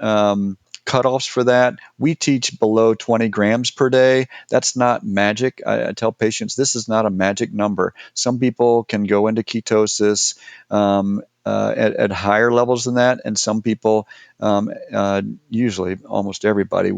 cutoffs for that. We teach below 20 grams per day. That's not magic. I tell patients this is not a magic number. Some people can go into ketosis at higher levels than that, and some people, usually almost everybody,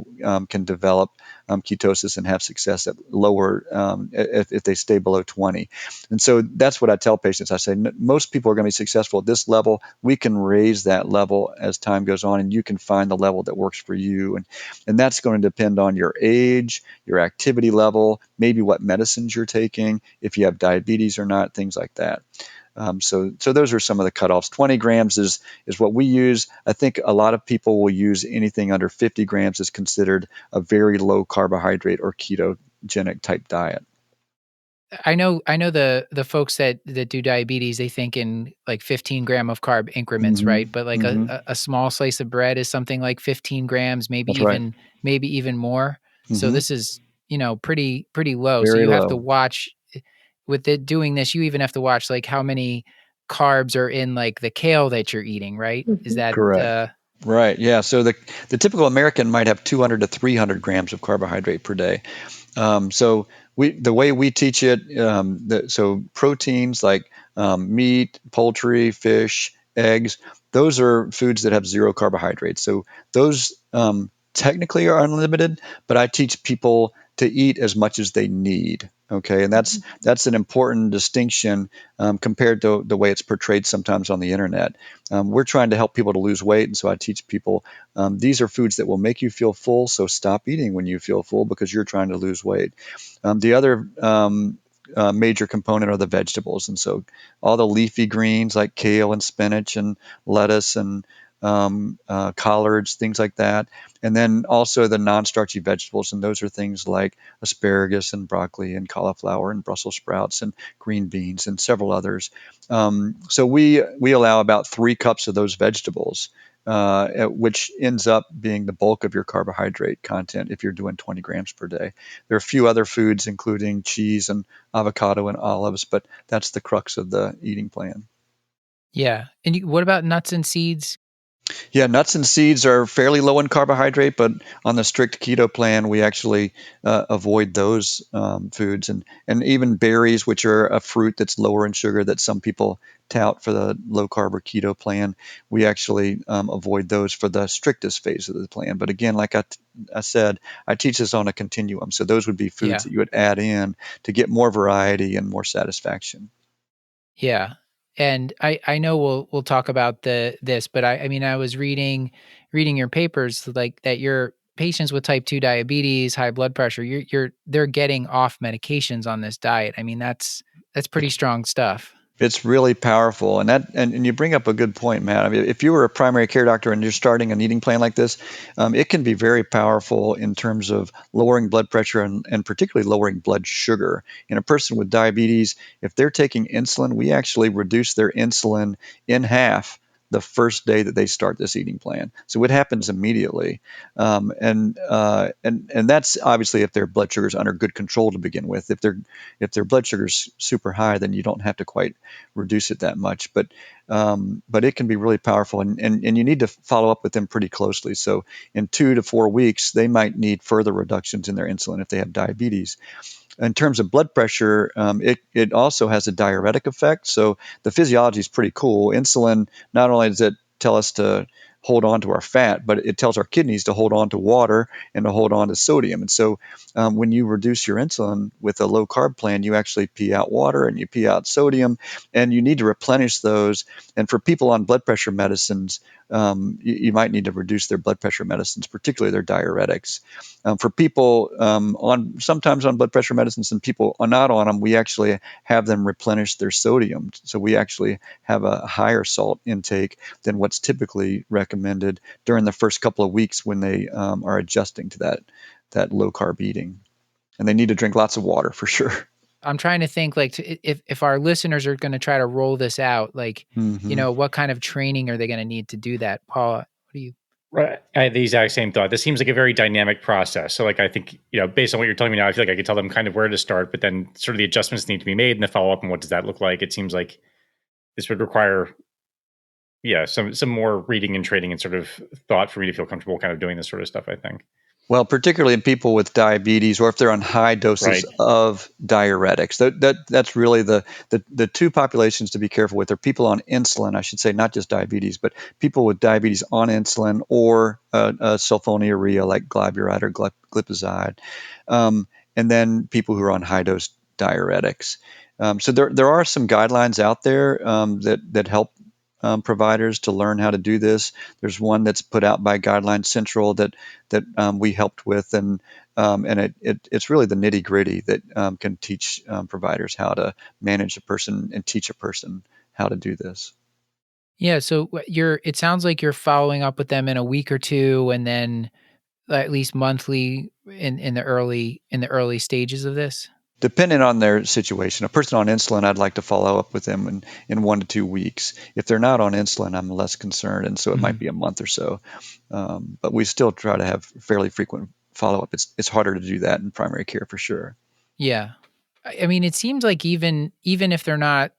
can develop ketosis and have success at lower if they stay below 20. And so that's what I tell patients. I say most people are going to be successful at this level. We can raise that level as time goes on, and you can find the level that works for you. And that's going to depend on your age, your activity level, maybe what medicines you're taking, if you have diabetes or not, things like that. So those are some of the cutoffs. 20 grams is what we use. I think a lot of people will use anything under 50 grams is considered a very low carbohydrate or ketogenic type diet. I know the folks that do diabetes, they think in like 15-gram of carb increments, right? But like a small slice of bread is something like 15 grams, That's right. maybe even more. So this is, pretty low. So Very you have to low. watch with it doing this, you even have to watch like how many carbs are in like the kale that you're eating, right? Is that Correct. Right. Yeah. So the typical American might have 200 to 300 grams of carbohydrate per day. So the way we teach it, so proteins like meat, poultry, fish, eggs, those are foods that have zero carbohydrates. So those technically are unlimited, but I teach people to eat as much as they need. Okay, and that's an important distinction compared to the way it's portrayed sometimes on the internet. We're trying to help people to lose weight, and so I teach people these are foods that will make you feel full, so stop eating when you feel full because you're trying to lose weight. The other major component are the vegetables, and so all the leafy greens like kale and spinach and lettuce and collards, things like that. And then also the non-starchy vegetables, and those are things like asparagus and broccoli and cauliflower and Brussels sprouts and green beans and several others. So we allow about 3 cups of those vegetables, which ends up being the bulk of your carbohydrate content if you're doing 20 grams per day. There are a few other foods, including cheese and avocado and olives, but that's the crux of the eating plan. Yeah. And what about nuts and seeds? Yeah, nuts and seeds are fairly low in carbohydrate, but on the strict keto plan, we actually avoid those foods, and even berries, which are a fruit that's lower in sugar that some people tout for the low carb or keto plan. We actually avoid those for the strictest phase of the plan. But again, like I said, I teach this on a continuum, so those would be foods Yeah. that you would add in to get more variety and more satisfaction. Yeah. And I know we'll talk about this, but I mean I was reading your papers like that your patients with type 2 diabetes, high blood pressure, they're getting off medications on this diet. I mean that's pretty strong stuff. It's really powerful, and you bring up a good point, Matt. I mean, if you were a primary care doctor and you're starting an eating plan like this, it can be very powerful in terms of lowering blood pressure and particularly lowering blood sugar. In a person with diabetes, if they're taking insulin, we actually reduce their insulin in half the first day that they start this eating plan. So it happens immediately, and that's obviously if their blood sugar is under good control to begin with. If their blood sugar's super high, then you don't have to quite reduce it that much. But it can be really powerful, and you need to follow up with them pretty closely. So in 2 to 4 weeks, they might need further reductions in their insulin if they have diabetes. In terms of blood pressure, it also has a diuretic effect. So the physiology is pretty cool. Insulin, not only does it tell us to hold on to our fat, but it tells our kidneys to hold on to water and to hold on to sodium. And so when you reduce your insulin with a low carb plan, you actually pee out water and you pee out sodium, and you need to replenish those. And for people on blood pressure medicines, you might need to reduce their blood pressure medicines, particularly their diuretics. For people sometimes on blood pressure medicines and people are not on them, we actually have them replenish their sodium. So we actually have a higher salt intake than what's typically recommended during the first couple of weeks when they are adjusting to that low carb eating. And they need to drink lots of water for sure. I'm trying to think like if our listeners are going to try to roll this out, like, Mm-hmm. what kind of training are they going to need to do that? Paula, what do you? Right. I had the exact same thought. This seems like a very dynamic process. So, like, I think, based on what you're telling me now, I feel like I could tell them kind of where to start, but then sort of the adjustments need to be made and the follow up and what does that look like? It seems like this would require, some more reading and training and sort of thought for me to feel comfortable kind of doing this sort of stuff, I think. Well, particularly in people with diabetes, or if they're on high doses Right. of diuretics, that's really the two populations to be careful with. Are people on insulin, I should say, not just diabetes, but people with diabetes on insulin or sulfonylurea like glyburide or glipizide, and then people who are on high dose diuretics. So there are some guidelines out there that help providers to learn how to do this. There's one that's put out by Guideline Central that we helped with, and it's really the nitty gritty that can teach providers how to manage a person and teach a person how to do this. Yeah. So it sounds like you're following up with them in a week or two, and then at least monthly in the early stages of this. Depending on their situation, a person on insulin, I'd like to follow up with them in 1 to 2 weeks. If they're not on insulin, I'm less concerned, and so it might Mhm. be a month or so. But we still try to have fairly frequent follow up. It's harder to do that in primary care for sure. Yeah. I mean, it seems like even if they're not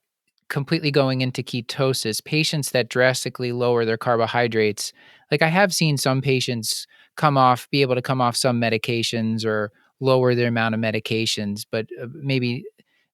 completely going into ketosis, patients that drastically lower their carbohydrates, like I have seen some patients be able to come off some medications or lower their amount of medications, but maybe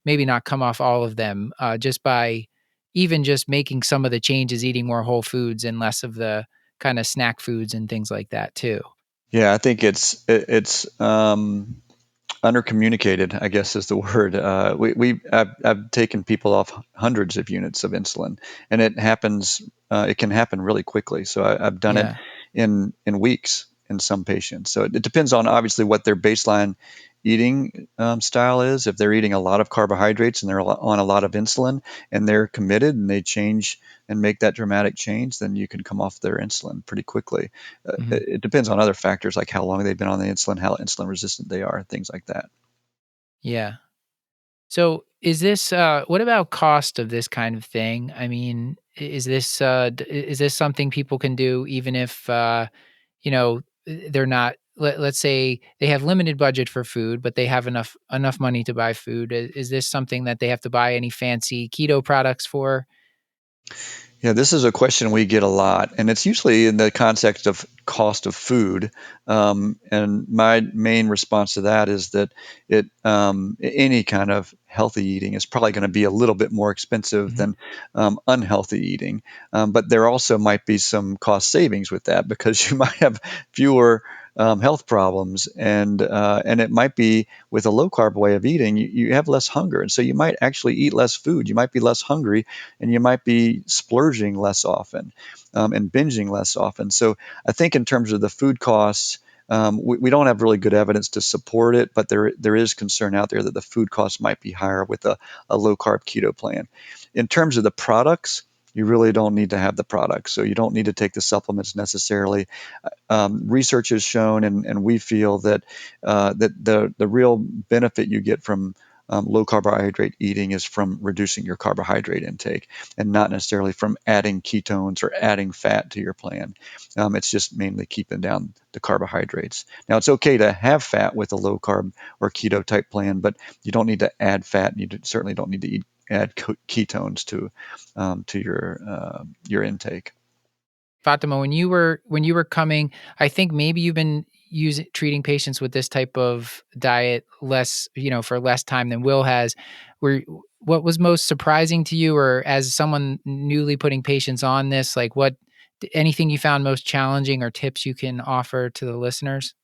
not come off all of them, just by even just making some of the changes, eating more whole foods and less of the kind of snack foods and things like that too. Yeah, I think it's undercommunicated, I guess is the word. I've taken people off hundreds of units of insulin, and it happens. It can happen really quickly. So I've done it Yeah. in weeks in some patients. So it depends on obviously what their baseline eating style is. If they're eating a lot of carbohydrates and they're on a lot of insulin and they're committed and they change and make that dramatic change, then you can come off their insulin pretty quickly. Mhm. It depends on other factors like how long they've been on the insulin, how insulin resistant they are, things like that. Yeah. So what about cost of this kind of thing? I mean, is this something people can do even if, they're not, let's say they have limited budget for food, but they have enough money to buy food. Is this something that they have to buy any fancy keto products for? Yeah, this is a question we get a lot, and it's usually in the context of cost of food. And my main response to that is that any kind of healthy eating is probably going to be a little bit more expensive Mhm. than unhealthy eating. But there also might be some cost savings with that because you might have fewer health problems, and it might be with a low carb way of eating, you have less hunger, and so you might actually eat less food. You might be less hungry and you might be splurging less often and binging less often. So I think in terms of the food costs, We don't have really good evidence to support it, but there is concern out there that the food costs might be higher with a low carb keto plan. In terms of the products, you really don't need to have the products, so you don't need to take the supplements necessarily. Research has shown, and we feel that the real benefit you get from low carbohydrate eating is from reducing your carbohydrate intake, and not necessarily from adding ketones or adding fat to your plan. It's just mainly keeping down the carbohydrates. Now, it's okay to have fat with a low carb or keto type plan, but you don't need to add fat, and you certainly don't need to add ketones to your intake. Fatima, when you were coming, I think maybe you've been treating patients with this type of diet less, for less time than Will has. What was most surprising to you, or as someone newly putting patients on this, like anything you found most challenging or tips you can offer to the listeners?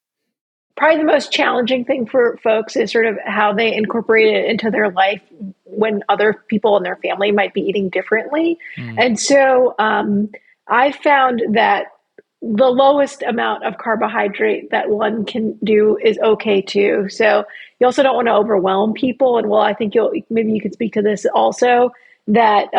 Probably the most challenging thing for folks is sort of how they incorporate it into their life when other people in their family might be eating differently. And so I found that the lowest amount of carbohydrate that one can do is okay too. So you also don't want to overwhelm people. And well, I think maybe you could speak to this also, that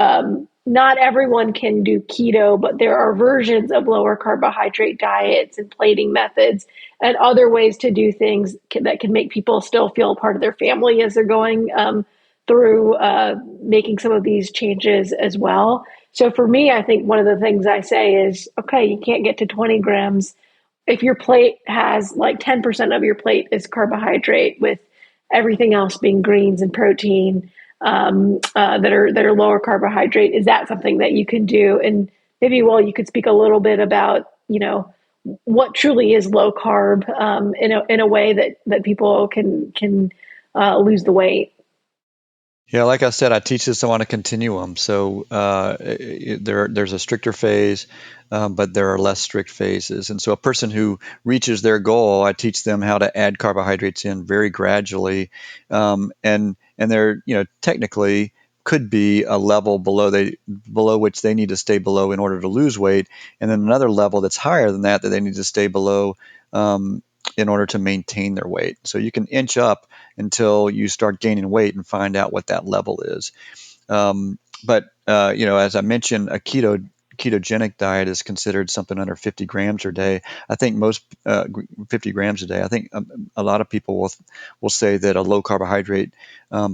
not everyone can do keto, but there are versions of lower carbohydrate diets and plating methods and other ways to do things that can make people still feel part of their family as they're going through making some of these changes as well. So for me, I think one of the things I say is, okay, you can't get to 20 grams. If your plate has like 10% of your plate is carbohydrate, with everything else being greens and protein that are lower carbohydrate, is that something that you can do? And maybe, well, you could speak a little bit about, what truly is low carb in a way that people can lose the weight. Yeah, like I said, I teach this on a continuum. So there's a stricter phase, but there are less strict phases. And so a person who reaches their goal, I teach them how to add carbohydrates in very gradually, and they're technically could be a level below which they need to stay below in order to lose weight, and then another level that's higher than that they need to stay below in order to maintain their weight. So you can inch up until you start gaining weight and find out what that level is. But as I mentioned, a ketogenic diet is considered something under 50 grams a day. I think most 50 grams a day. I think a lot of people will say that a low carbohydrate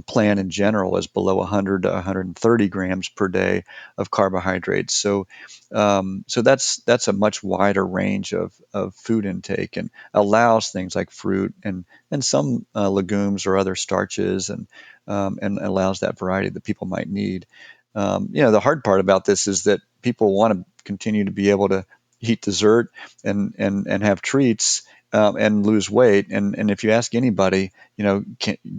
plan in general is below 100 to 130 grams per day of carbohydrates. So that's a much wider range of food intake, and allows things like fruit and some legumes or other starches, and allows that variety that people might need. The hard part about this is that people want to continue to be able to eat dessert and have treats and lose weight. And if you ask anybody, do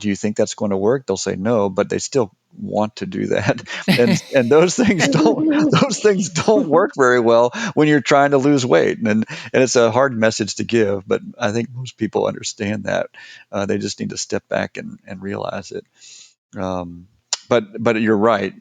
you think that's going to work? They'll say no, but they still want to do that. And those things don't work very well when you're trying to lose weight. And it's a hard message to give, but I think most people understand that. They just need to step back and realize it. But you're right,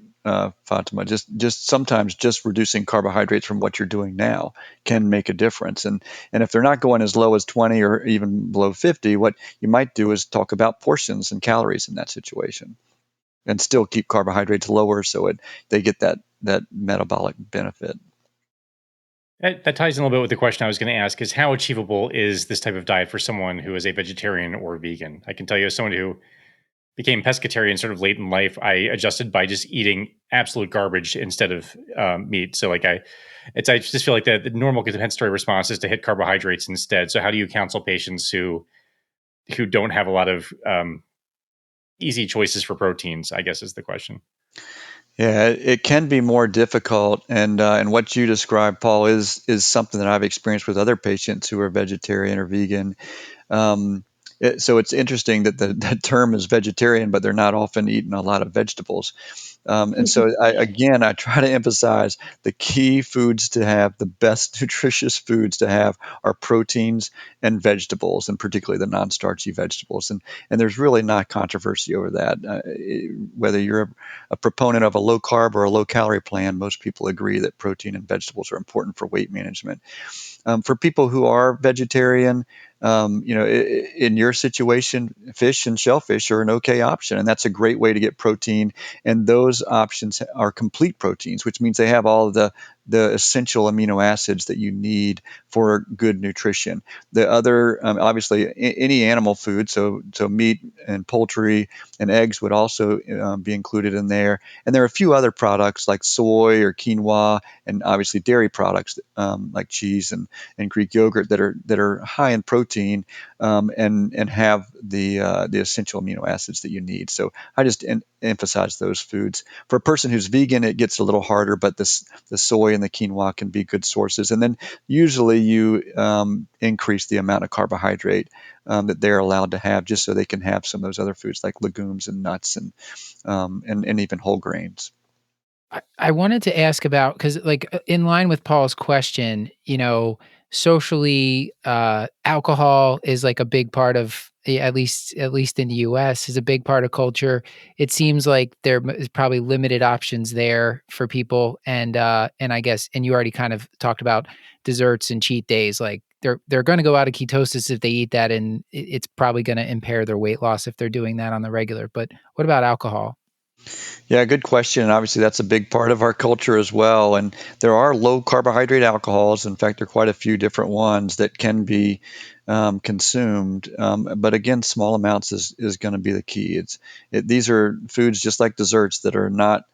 Fatima. Just sometimes just reducing carbohydrates from what you're doing now can make a difference. And if they're not going as low as 20 or even below 50, what you might do is talk about portions and calories in that situation, and still keep carbohydrates lower so they get that metabolic benefit. That ties in a little bit with the question I was going to ask: is how achievable is this type of diet for someone who is a vegetarian or vegan? I can tell you, as someone who became pescatarian sort of late in life, I adjusted by just eating absolute garbage instead of meat. So I just feel like the normal compensatory response is to hit carbohydrates instead. So how do you counsel patients who don't have a lot of easy choices for proteins, I guess is the question. Yeah, it can be more difficult, and what you described, Paul, is something that I've experienced with other patients who are vegetarian or vegan. So it's interesting that the term is vegetarian, but they're not often eating a lot of vegetables. And so I try to emphasize the key foods to have, the best nutritious foods to have, are proteins and vegetables, and particularly the non-starchy vegetables. And there's really not controversy over that. Whether you're a proponent of a low carb or a low calorie plan, most people agree that protein and vegetables are important for weight management. For people who are vegetarian, in your situation, fish and shellfish are an okay option, and that's a great way to get protein. And those options are complete proteins, which means they have all of the essential amino acids that you need for good nutrition. The other, obviously, any animal food, so meat and poultry and eggs would also be included in there. And there are a few other products like soy or quinoa, and obviously dairy products like cheese and Greek yogurt that are high in protein and have the essential amino acids that you need. So I just emphasize those foods. For a person who's vegan, it gets a little harder, but the soy and the quinoa can be good sources. And then usually you increase the amount of carbohydrate that they're allowed to have, just so they can have some of those other foods like legumes and nuts and even whole grains. I wanted to ask about, because in line with Paul's question, socially, alcohol is like a big part of, at least in the US, is a big part of culture. It seems like there is probably limited options there for people, and I guess, and you already kind of talked about desserts and cheat days. Like they're going to go out of ketosis if they eat that, and it's probably going to impair their weight loss if they're doing that on the regular. But what about alcohol? Yeah, good question. And obviously, that's a big part of our culture as well. And there are low carbohydrate alcohols. In fact, there are quite a few different ones that can be consumed. But again, small amounts is going to be the key. These are foods just like desserts that are not,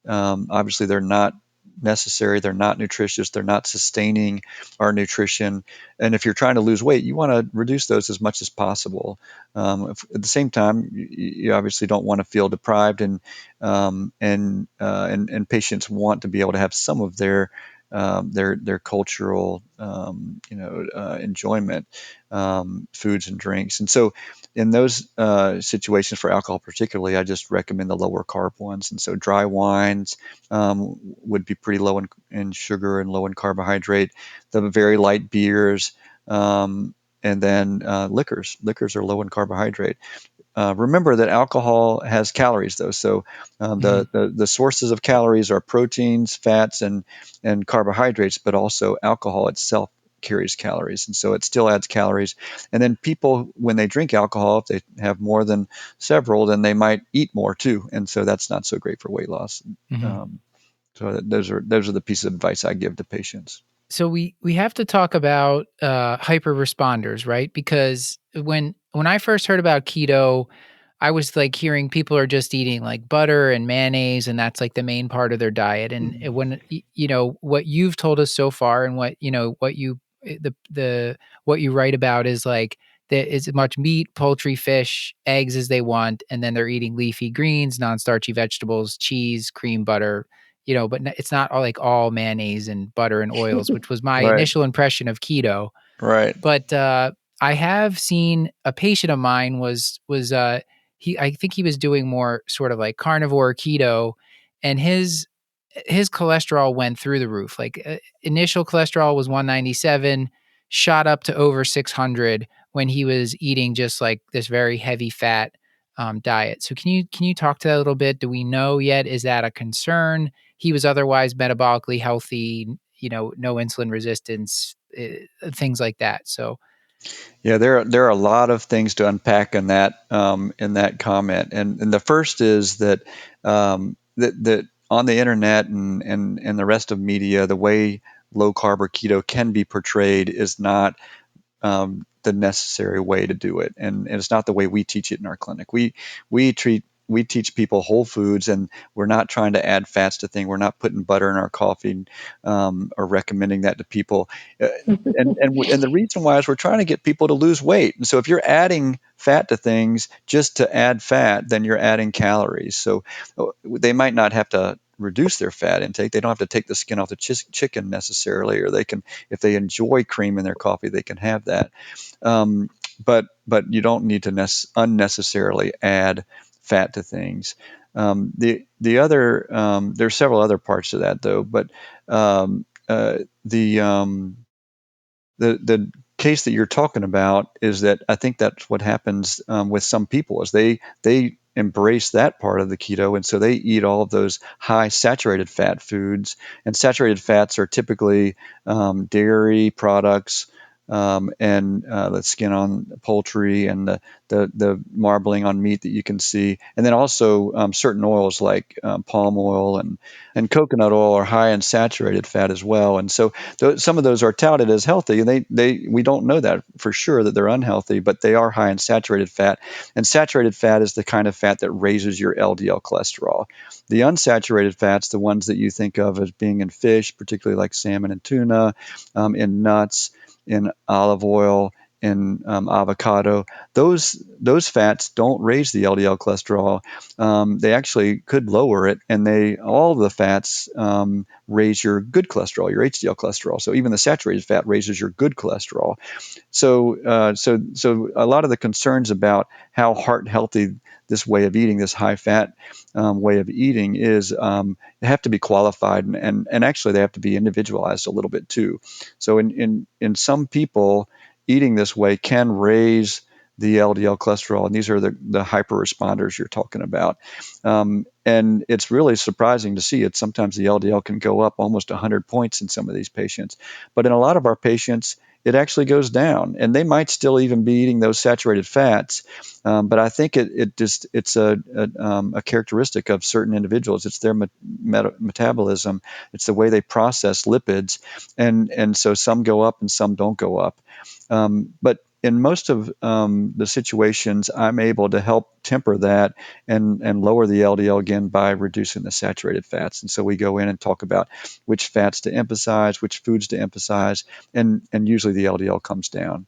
obviously, they're not necessary. They're not nutritious. They're not sustaining our nutrition. And if you're trying to lose weight, you want to reduce those as much as possible. At the same time, you obviously don't want to feel deprived, and patients want to be able to have some of their cultural enjoyment, foods and drinks. And so in those situations for alcohol particularly, I just recommend the lower carb ones. And so dry wines would be pretty low in sugar and low in carbohydrate. The very light beers, and then liquors are low in carbohydrate. Remember that alcohol has calories, though. So Mhm. the sources of calories are proteins, fats, and carbohydrates, but also alcohol itself carries calories, and so it still adds calories. And then people, when they drink alcohol, if they have more than several, then they might eat more too, and so that's not so great for weight loss. Mhm. Um, so those are the pieces of advice I give to patients. So we have to talk about hyper responders, right? Because when I first heard about keto, I was like hearing people are just eating like butter and mayonnaise, and that's like the main part of their diet. And when what you've told us so far, and what you write about is like there is as much meat, poultry, fish, eggs as they want, and then they're eating leafy greens, non-starchy vegetables, cheese, cream, butter. But it's not all mayonnaise and butter and oils, which was my Right, initial impression of keto. right. But I have seen a patient of mine I think he was doing more sort of like carnivore keto, and his cholesterol went through the roof. Like initial cholesterol was 197, shot up to over 600 when he was eating just like this very heavy fat diet. So can you talk to that a little bit? Do we know yet? Is that a concern? He was otherwise metabolically healthy, no insulin resistance, things like that. So Yeah, there are a lot of things to unpack in that comment, and the first is that on the internet and the rest of media, the way low carb or keto can be portrayed is not the necessary way to do it, and it's not the way we teach it in our clinic. We teach people whole foods, and we're not trying to add fats to things. We're not putting butter in our coffee or recommending that to people. And the reason why is we're trying to get people to lose weight. And so if you're adding fat to things just to add fat, then you're adding calories. So they might not have to reduce their fat intake. They don't have to take the skin off the chicken necessarily, or they can, if they enjoy cream in their coffee, they can have that. But you don't need to unnecessarily add fat to things. The other there's several other parts to that though, but the case that you're talking about is that I think that's what happens with some people is they embrace that part of the keto, and so they eat all of those high saturated fat foods. And saturated fats are typically dairy products, and the skin on poultry, and the marbling on meat that you can see. And then also certain oils like palm oil and coconut oil are high in saturated fat as well. And so some of those are touted as healthy, and we don't know that for sure that they're unhealthy, but they are high in saturated fat. And saturated fat is the kind of fat that raises your LDL cholesterol. The unsaturated fats, the ones that you think of as being in fish, particularly like salmon and tuna, in nuts, in olive oil, in avocado, those fats don't raise the LDL cholesterol. They actually could lower it, and all of the fats raise your good cholesterol, your HDL cholesterol. So even the saturated fat raises your good cholesterol. So a lot of the concerns about how heart healthy this way of eating, this high fat way of eating is, they have to be qualified, and actually they have to be individualized a little bit too. So in some people, eating this way can raise the LDL cholesterol, and these are the hyper responders you're talking about. And it's really surprising to see it. Sometimes the LDL can go up almost 100 points in some of these patients, but in a lot of our patients, it actually goes down, and they might still even be eating those saturated fats. But I think it's a characteristic of certain individuals. It's their metabolism. It's the way they process lipids, and so some go up and some don't go up. But in most of the situations, I'm able to help temper that and lower the LDL again by reducing the saturated fats. And so we go in and talk about which fats to emphasize, which foods to emphasize, and usually the LDL comes down.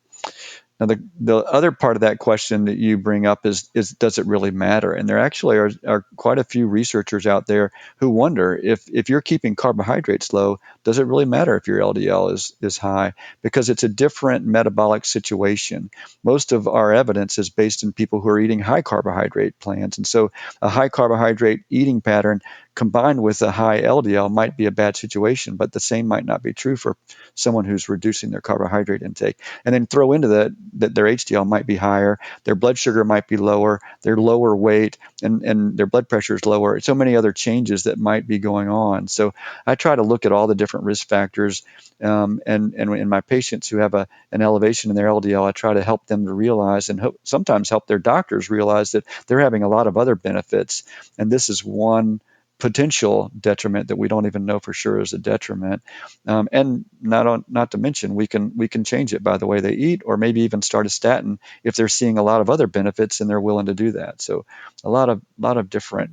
Now, the other part of that question that you bring up is does it really matter? And there actually are quite a few researchers out there who wonder if you're keeping carbohydrates low, does it really matter if your LDL is high? Because it's a different metabolic situation. Most of our evidence is based in people who are eating high carbohydrate plans. And so a high carbohydrate eating pattern combined with a high LDL might be a bad situation, but the same might not be true for someone who's reducing their carbohydrate intake. And then throw into that their HDL might be higher, their blood sugar might be lower, they're lower weight, and their blood pressure is lower. So many other changes that might be going on. So I try to look at all the different risk factors, and in my patients who have an elevation in their LDL, I try to help them to realize, and sometimes help their doctors realize, that they're having a lot of other benefits, and this is one potential detriment that we don't even know for sure is a detriment. And not to mention, we can change it by the way they eat, or maybe even start a statin if they're seeing a lot of other benefits and they're willing to do that. So a lot of different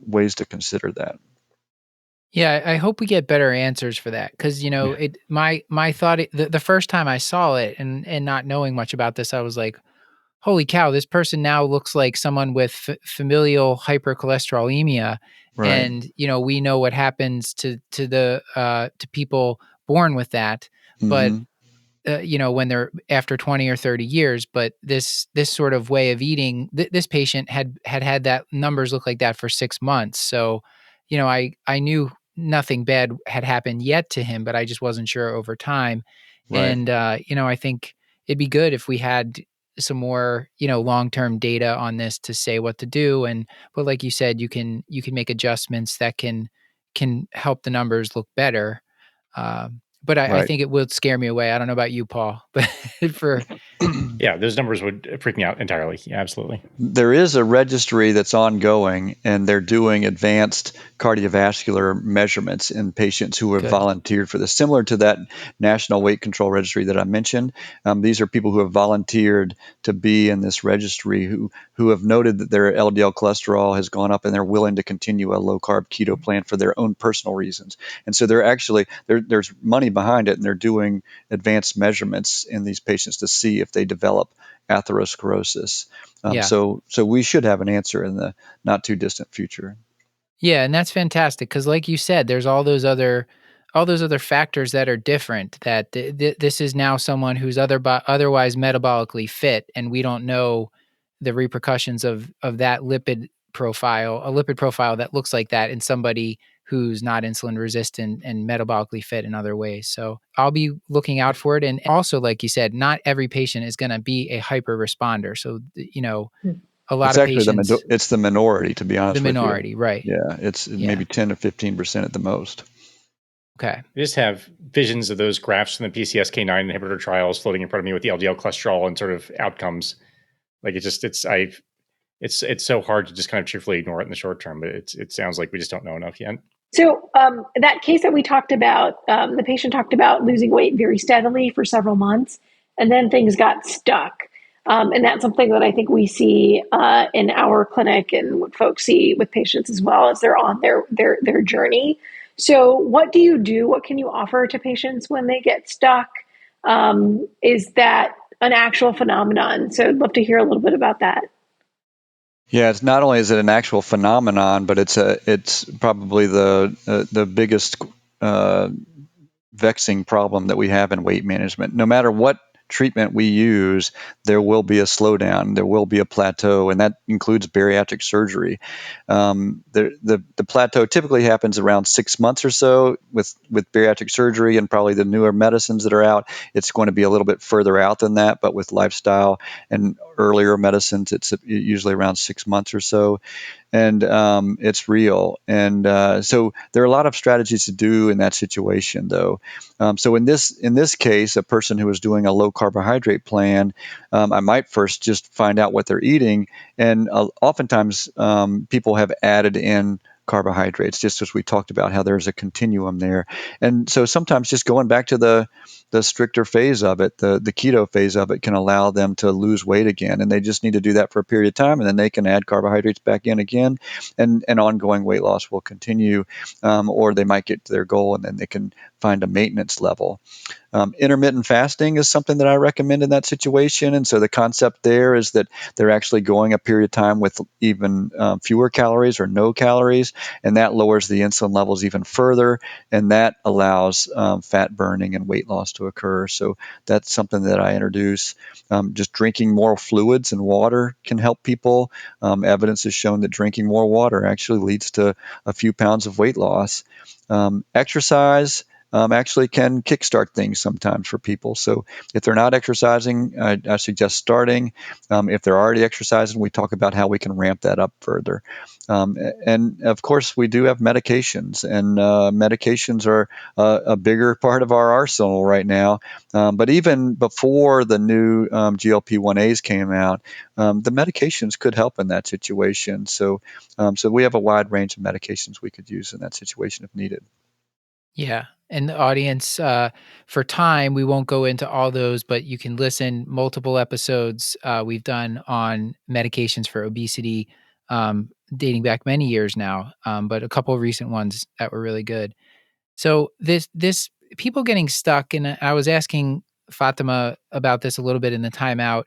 ways to consider that. Yeah, I hope we get better answers for that, because Yeah. my thought, the first time I saw it, and not knowing much about this, I was like, holy cow, this person now looks like someone with familial hypercholesterolemia. Right. And, we know what happens to people born with that. But, Hmm. when they're after 20 or 30 years, but this sort of way of eating, this patient had that numbers look like that for 6 months. So, I knew nothing bad had happened yet to him, but I just wasn't sure over time. Right. And, I think it'd be good if we had some more, long-term data on this to say what to do. But like you said, you can make adjustments that can help the numbers look better. But I Right. think it would scare me away. I don't know about you, Paul, but for Yeah, those numbers would freak me out entirely. Yeah, absolutely. There is a registry that's ongoing, and they're doing advanced cardiovascular measurements in patients who have good. volunteered for this, similar to that National Weight Control Registry that I mentioned. These are people who have volunteered to be in this registry who have noted that their LDL cholesterol has gone up, and they're willing to continue a low carb keto plan for their own personal reasons. And so they're actually there's money behind it, and they're doing advanced measurements in these patients to see if they develop atherosclerosis. Yeah. So we should have an answer in the not too distant future. Yeah, and that's fantastic because, like you said, there's all those other factors that are different. That this is now someone who's otherwise metabolically fit, and we don't know the repercussions of that a lipid profile that looks like that in somebody who's not insulin resistant and metabolically fit in other ways. So I'll be looking out for it. And also, like you said, not every patient is going to be a hyper responder. So a lot It's of actually patients, it's the minority, to be the honest with you. minority, right? Yeah, it's Yeah. maybe 10 or 15% at the most. Okay. I just have visions of those graphs from the PCSK9 inhibitor trials floating in front of me with the LDL cholesterol and sort of outcomes. Like it's so hard to just kind of cheerfully ignore it in the short term, but it sounds like we just don't know enough yet. So that case that we talked about, the patient talked about losing weight very steadily for several months, and then things got stuck. And that's something that I think we see in our clinic and what folks see with patients as well as they're on their journey. So what do you do? What can you offer to patients when they get stuck? Is that an actual phenomenon? So I'd love to hear a little bit about that. Yeah, it's not only is it an actual phenomenon, but it's probably the biggest vexing problem that we have in weight management. No matter what treatment we use, there will be a slowdown, there will be a plateau, and that includes bariatric surgery. The plateau typically happens around 6 months or so with bariatric surgery and probably the newer medicines that are out. It's going to be a little bit further out than that, but with lifestyle and earlier medicines, it's usually around 6 months or so. And it's real. And so there are a lot of strategies to do in that situation, though. So in this case, a person who is doing a low carbohydrate plan, I might first just find out what they're eating, and oftentimes people have added in carbohydrates, just as we talked about how there's a continuum there. And so sometimes just going back to the stricter phase of it, the keto phase of it, can allow them to lose weight again. And they just need to do that for a period of time, and then they can add carbohydrates back in again, and ongoing weight loss will continue, or they might get to their goal and then they can find a maintenance level. Intermittent fasting is something that I recommend in that situation. And so the concept there is that they're actually going a period of time with even fewer calories or no calories, and that lowers the insulin levels even further, and that allows fat burning and weight loss to occur. So that's something that I introduce. Just drinking more fluids and water can help people. Evidence has shown that drinking more water actually leads to a few pounds of weight loss. Exercise actually can kickstart things sometimes for people. So if they're not exercising, I suggest starting. If they're already exercising, we talk about how we can ramp that up further. And of course, we do have medications, and medications are a bigger part of our arsenal right now. But even before the new GLP-1As came out, the medications could help in that situation. So we have a wide range of medications we could use in that situation if needed. Yeah. And the audience, for time, we won't go into all those, but you can listen multiple episodes we've done on medications for obesity, dating back many years now, but a couple of recent ones that were really good. So this people getting stuck, and I was asking Fatima about this a little bit in the timeout.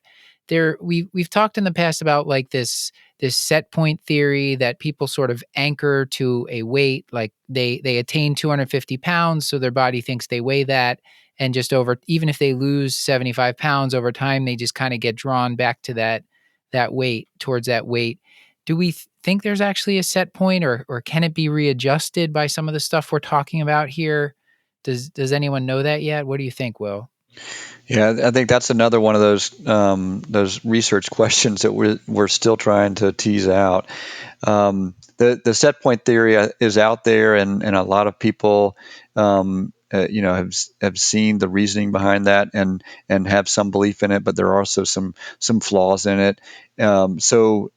We've talked in the past about like this set point theory that people sort of anchor to a weight, like they attain 250 pounds, so their body thinks they weigh that, and just over, even if they lose 75 pounds over time, they just kind of get drawn back to that weight, towards that weight. Do we think there's actually a set point, or can it be readjusted by some of the stuff we're talking about here? Does anyone know that yet? What do you think, Will? Yeah, I think that's another one of those research questions that we're still trying to tease out. The set point theory is out there, and a lot of people, have seen the reasoning behind that and have some belief in it, but there are also some flaws in it.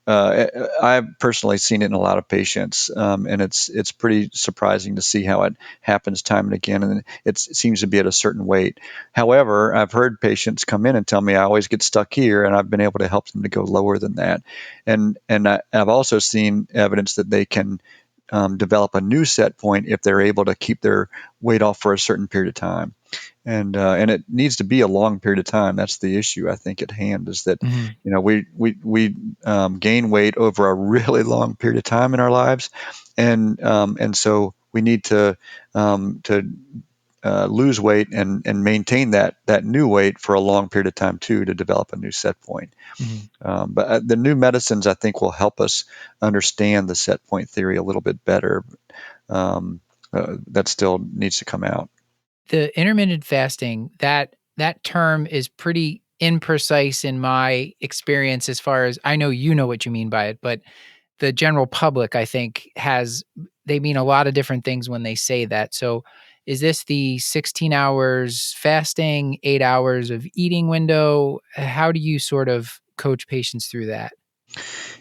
I've personally seen it in a lot of patients, and it's pretty surprising to see how it happens time and again, and it seems to be at a certain weight. However, I've heard patients come in and tell me I always get stuck here, and I've been able to help them to go lower than that. And I've also seen evidence that they can develop a new set point if they're able to keep their weight off for a certain period of time. And it needs to be a long period of time. That's the issue I think at hand, is that we gain weight over a really long period of time in our lives, and so we need to lose weight and maintain that new weight for a long period of time too, to develop a new set point. But the new medicines, I think, will help us understand the set point theory a little bit better. That still needs to come out. The intermittent fasting, that term is pretty imprecise in my experience, as far as I know. You know what you mean by it, but the general public, I think, they mean a lot of different things when they say that. So Is this the 16 hours fasting, 8 hours of eating window? How do you sort of coach patients through that?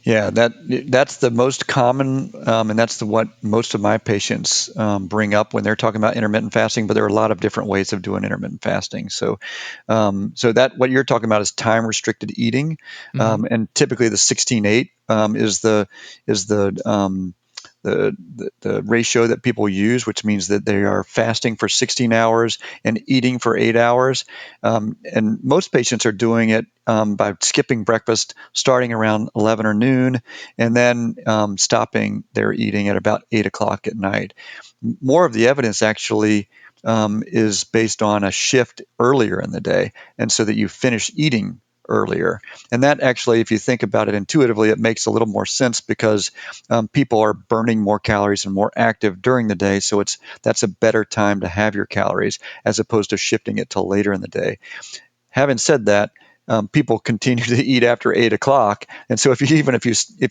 Yeah, that's the most common, and that's what most of my patients bring up when they're talking about intermittent fasting. But there are a lot of different ways of doing intermittent fasting. So that what you're talking about is time restricted eating, and typically the 16:8 is the ratio that people use, which means that they are fasting for 16 hours and eating for 8 hours. And most patients are doing it by skipping breakfast starting around 11 or noon, and then stopping their eating at about 8 o'clock at night. More of the evidence actually is based on a shift earlier in the day, and so that you finish eating earlier. And that actually, if you think about it intuitively, it makes a little more sense because people are burning more calories and more active during the day. So that's a better time to have your calories as opposed to shifting it till later in the day. Having said that, people continue to eat after 8 o'clock, and so if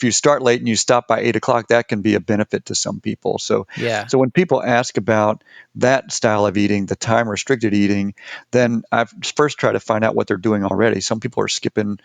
you start late and you stop by 8 o'clock, that can be a benefit to some people. So when people ask about that style of eating, the time restricted eating, then I first try to find out what they're doing already. Some people are skipping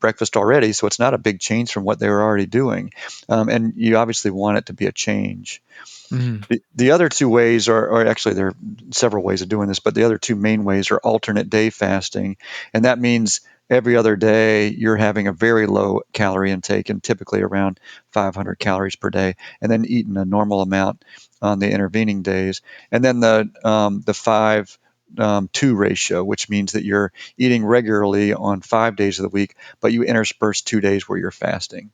breakfast already, so it's not a big change from what they were already doing, and you obviously want it to be a change. The other two ways or actually there are several ways of doing this, but the other two main ways are alternate day fasting. And that means every other day you're having a very low calorie intake and typically around 500 calories per day, and then eating a normal amount on the intervening days. And then the 5-2 ratio, which means that you're eating regularly on 5 days of the week, but you intersperse 2 days where you're fasting.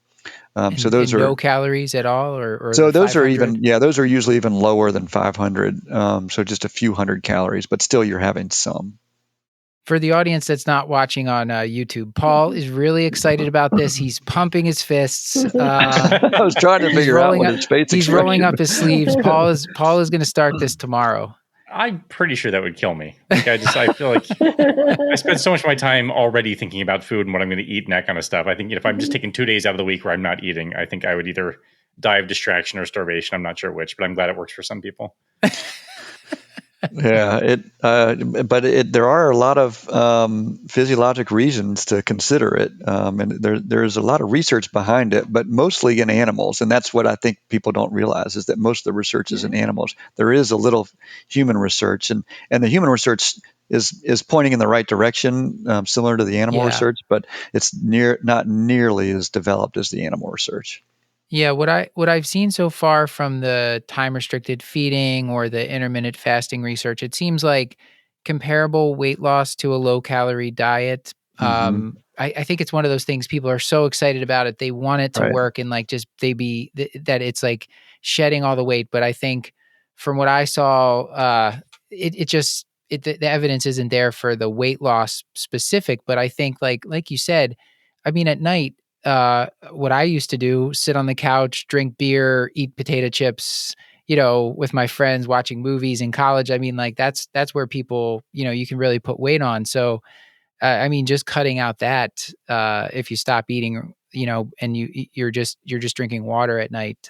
So those and are no calories at all, or so the those are 500? those are usually even lower than 500. So just a few hundred calories, but still you're having some. For the audience that's not watching on YouTube, Paul is really excited about this. He's pumping his fists. I was trying to figure out what his face He's rolling expression. up his sleeves. Paul is going to start this tomorrow. I'm pretty sure that would kill me. Like I feel like I spend so much of my time already thinking about food and what I'm going to eat and that kind of stuff. I think if I'm just taking 2 days out of the week where I'm not eating, I think I would either die of distraction or starvation. I'm not sure which, but I'm glad it works for some people. Yeah, there are a lot of physiologic reasons to consider it, and there's a lot of research behind it, but mostly in animals, and that's what I think people don't realize is that most of the research is in animals. There is a little human research, and the human research is pointing in the right direction, similar to the animal research, but it's not nearly as developed as the animal research. Yeah, what I've seen so far from the time restricted feeding or the intermittent fasting research, it seems like comparable weight loss to a low calorie diet. Mm-hmm. I think it's one of those things people are so excited about it. They want it to Right. work and like just that it's like shedding all the weight. But I think from what I saw, the evidence isn't there for the weight loss specific. But I think like you said, I mean, at night, what I used to do, sit on the couch, drink beer, eat potato chips, with my friends watching movies in college. I mean, like that's where people, you can really put weight on. So, I mean, just cutting out that, if you stop eating, and you're just drinking water at night,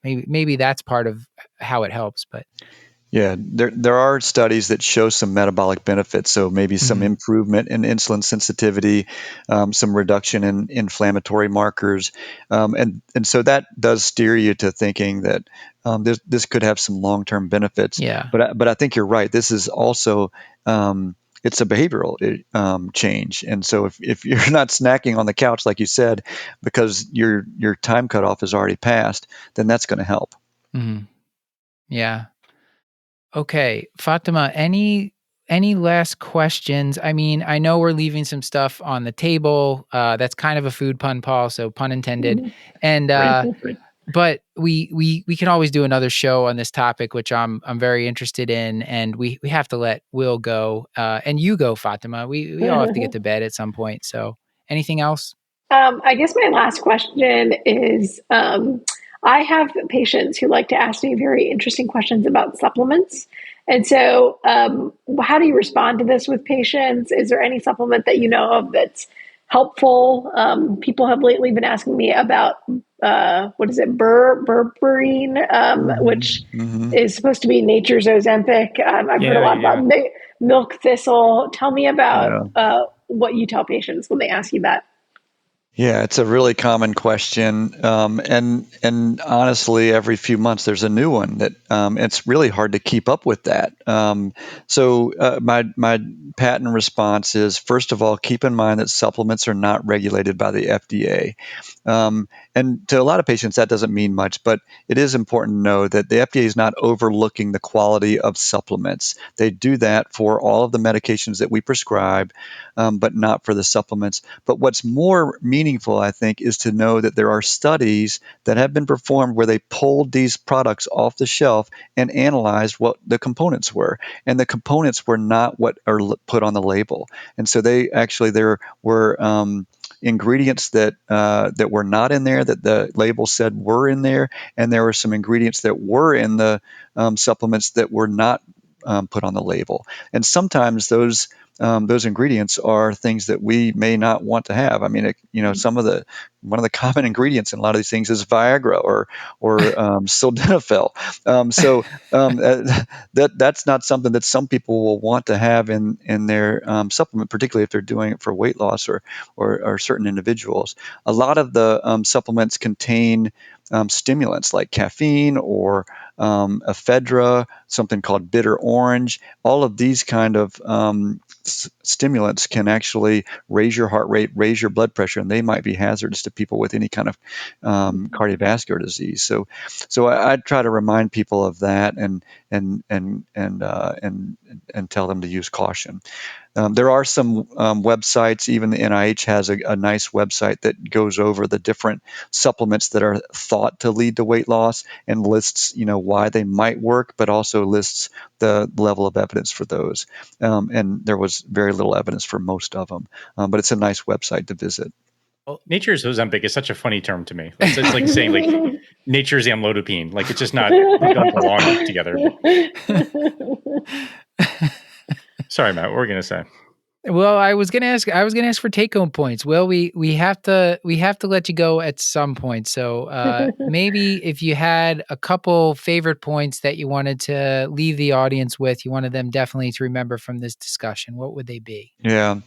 maybe that's part of how it helps, but. Yeah, there are studies that show some metabolic benefits. So maybe some improvement in insulin sensitivity, some reduction in inflammatory markers, and so that does steer you to thinking that this could have some long-term benefits. Yeah. But I think you're right. This is also it's a behavioral change, and so if you're not snacking on the couch like you said, because your time cutoff is already passed, then that's going to help. Mm-hmm. Yeah. Okay, Fatima, any last questions? I mean, I know we're leaving some stuff on the table. That's kind of a food pun, Paul, so pun intended. And but we can always do another show on this topic, which I'm very interested in. And we have to let Will go, and you go, Fatima. We all have to get to bed at some point. So, anything else? I guess my last question is I have patients who like to ask me very interesting questions about supplements. And so, how do you respond to this with patients? Is there any supplement that you know of that's helpful? People have lately been asking me about what is it, berberine, which Mm-hmm. is supposed to be nature's Ozempic. I've heard a lot about milk thistle. Tell me about Yeah. what you tell patients when they ask you that. Yeah, it's a really common question, and honestly, every few months there's a new one that it's really hard to keep up with that. So my patent response is, first of all, keep in mind that supplements are not regulated by the FDA. And to a lot of patients, that doesn't mean much, but it is important to know that the FDA is not overlooking the quality of supplements. They do that for all of the medications that we prescribe, but not for the supplements. But what's more meaningful, I think, is to know that there are studies that have been performed where they pulled these products off the shelf and analyzed what the components were. And the components were not what are put on the label. And so there were ingredients that were not in there that the label said were in there, and there were some ingredients that were in the supplements that were not put on the label. And sometimes those ingredients are things that we may not want to have. I mean, one of the common ingredients in a lot of these things is Viagra or sildenafil. That's not something that some people will want to have in their supplement, particularly if they're doing it for weight loss or certain individuals. A lot of the supplements contain stimulants like caffeine or ephedra, something called bitter orange. All of these kind of stimulants can actually raise your heart rate, raise your blood pressure, and they might be hazardous to people with any kind of cardiovascular disease. So I try to remind people of that and tell them to use caution. There are some websites, even the NIH has a nice website that goes over the different supplements that are thought to lead to weight loss and lists, why they might work, but also lists the level of evidence for those. And there was very little evidence for most of them, but it's a nice website to visit. Well, nature's Ozempic is such a funny term to me. It's like saying like nature's amlodipine. Like it's just not, they don't belong together. Sorry, Matt, what were we going to say? Well, I was gonna ask for take home points. Well, we have to let you go at some point. So maybe if you had a couple favorite points that you wanted to leave the audience with, you wanted them definitely to remember from this discussion, what would they be? Yeah.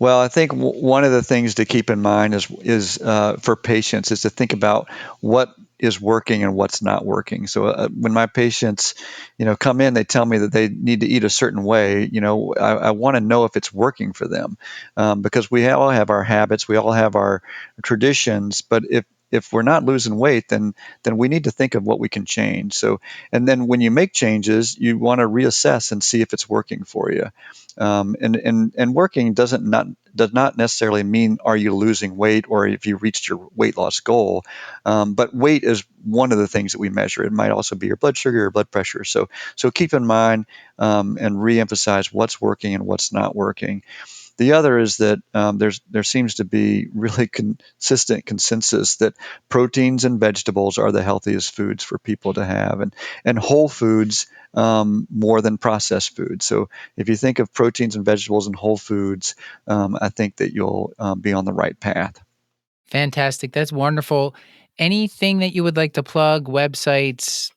Well, I think one of the things to keep in mind is for patients is to think about what is working and what's not working. So when my patients, come in, they tell me that they need to eat a certain way. I want to know if it's working for them, because we all have our habits, we all have our traditions. But if we're not losing weight, then we need to think of what we can change. So, and then when you make changes, you want to reassess and see if it's working for you. And working does not necessarily mean are you losing weight or if you reached your weight loss goal, but weight is one of the things that we measure. It might also be your blood sugar, your blood pressure. So keep in mind and reemphasize what's working and what's not working. The other is that there seems to be really consistent consensus that proteins and vegetables are the healthiest foods for people to have, and whole foods more than processed foods. So if you think of proteins and vegetables and whole foods, I think that you'll be on the right path. Fantastic. That's wonderful. Anything that you would like to plug, websites,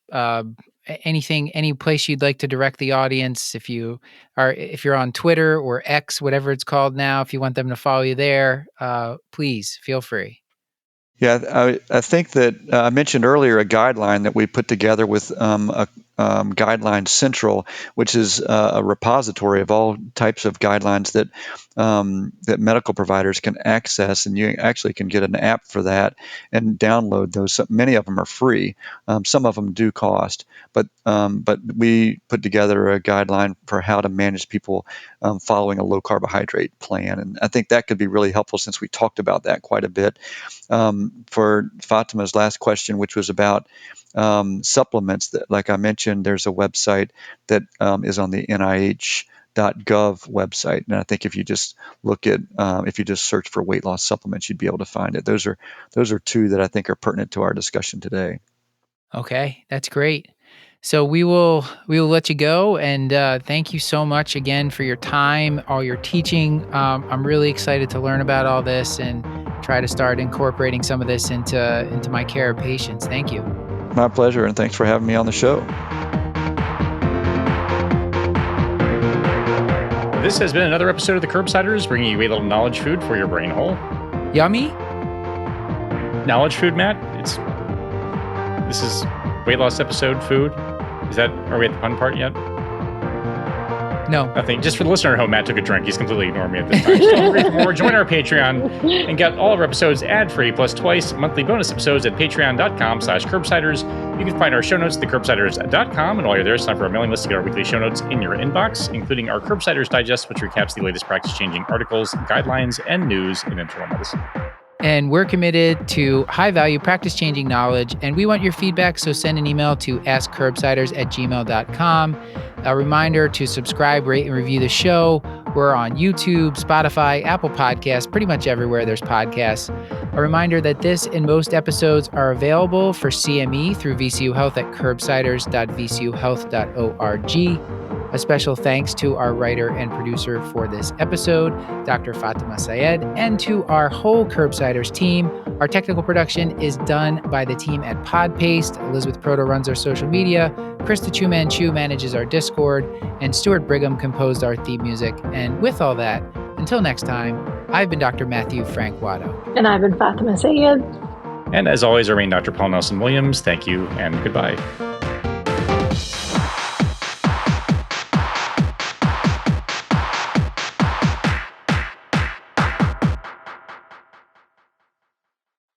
anything, any place you'd like to direct the audience, if you're on Twitter or X, whatever it's called now, if you want them to follow you there, please feel free. Yeah, I think that I mentioned earlier a guideline that we put together with a Guideline Central, which is a repository of all types of guidelines that medical providers can access, and you actually can get an app for that and download those. So many of them are free. Some of them do cost, but we put together a guideline for how to manage people following a low carbohydrate plan, and I think that could be really helpful since we talked about that quite a bit. For Fatima's last question, which was about supplements, that, like I mentioned, there's a website that is on the NIH.gov website, and I think if you just if you just search for weight loss supplements, you'd be able to find it. Those are two that I think are pertinent to our discussion today. Okay, that's great. So we will let you go, and thank you so much again for your time, all your teaching. I'm really excited to learn about all this and try to start incorporating some of this into my care of patients. Thank you. My pleasure, and thanks for having me on the show. This has been another episode of the Curbsiders, bringing you a little knowledge food for your brain hole. Yummy? Knowledge food, Matt? This is weight loss episode food. Are we at the fun part yet? No. Nothing. Just for the listener at home, Matt took a drink. He's completely ignoring me at this time. So read for more, join our Patreon and get all of our episodes ad-free, plus twice monthly bonus episodes at patreon.com/curbsiders. You can find our show notes at thecurbsiders.com, and while you're there, sign up for our mailing list to get our weekly show notes in your inbox, including our Curbsiders Digest, which recaps the latest practice-changing articles, guidelines, and news in internal medicine. And we're committed to high-value, practice-changing knowledge, and we want your feedback, so send an email to askcurbsiders@gmail.com. A reminder to subscribe, rate, and review the show. We're on YouTube, Spotify, Apple Podcasts, pretty much everywhere there's podcasts. A reminder that this and most episodes are available for CME through VCU Health at curbsiders.vcuhealth.org. A special thanks to our writer and producer for this episode, Dr. Fatima Syed, and to our whole Curbsiders team. Our technical production is done by the team at Podpaste. Elizabeth Proto runs our social media. Krista Chu-Manchu manages our Discord, and Stuart Brigham composed our theme music. And with all that, until next time, I've been Dr. Matthew Frank Watto. And I've been Fatima Syed. And as always, our main Dr. Paul Nelson Williams. Thank you and goodbye.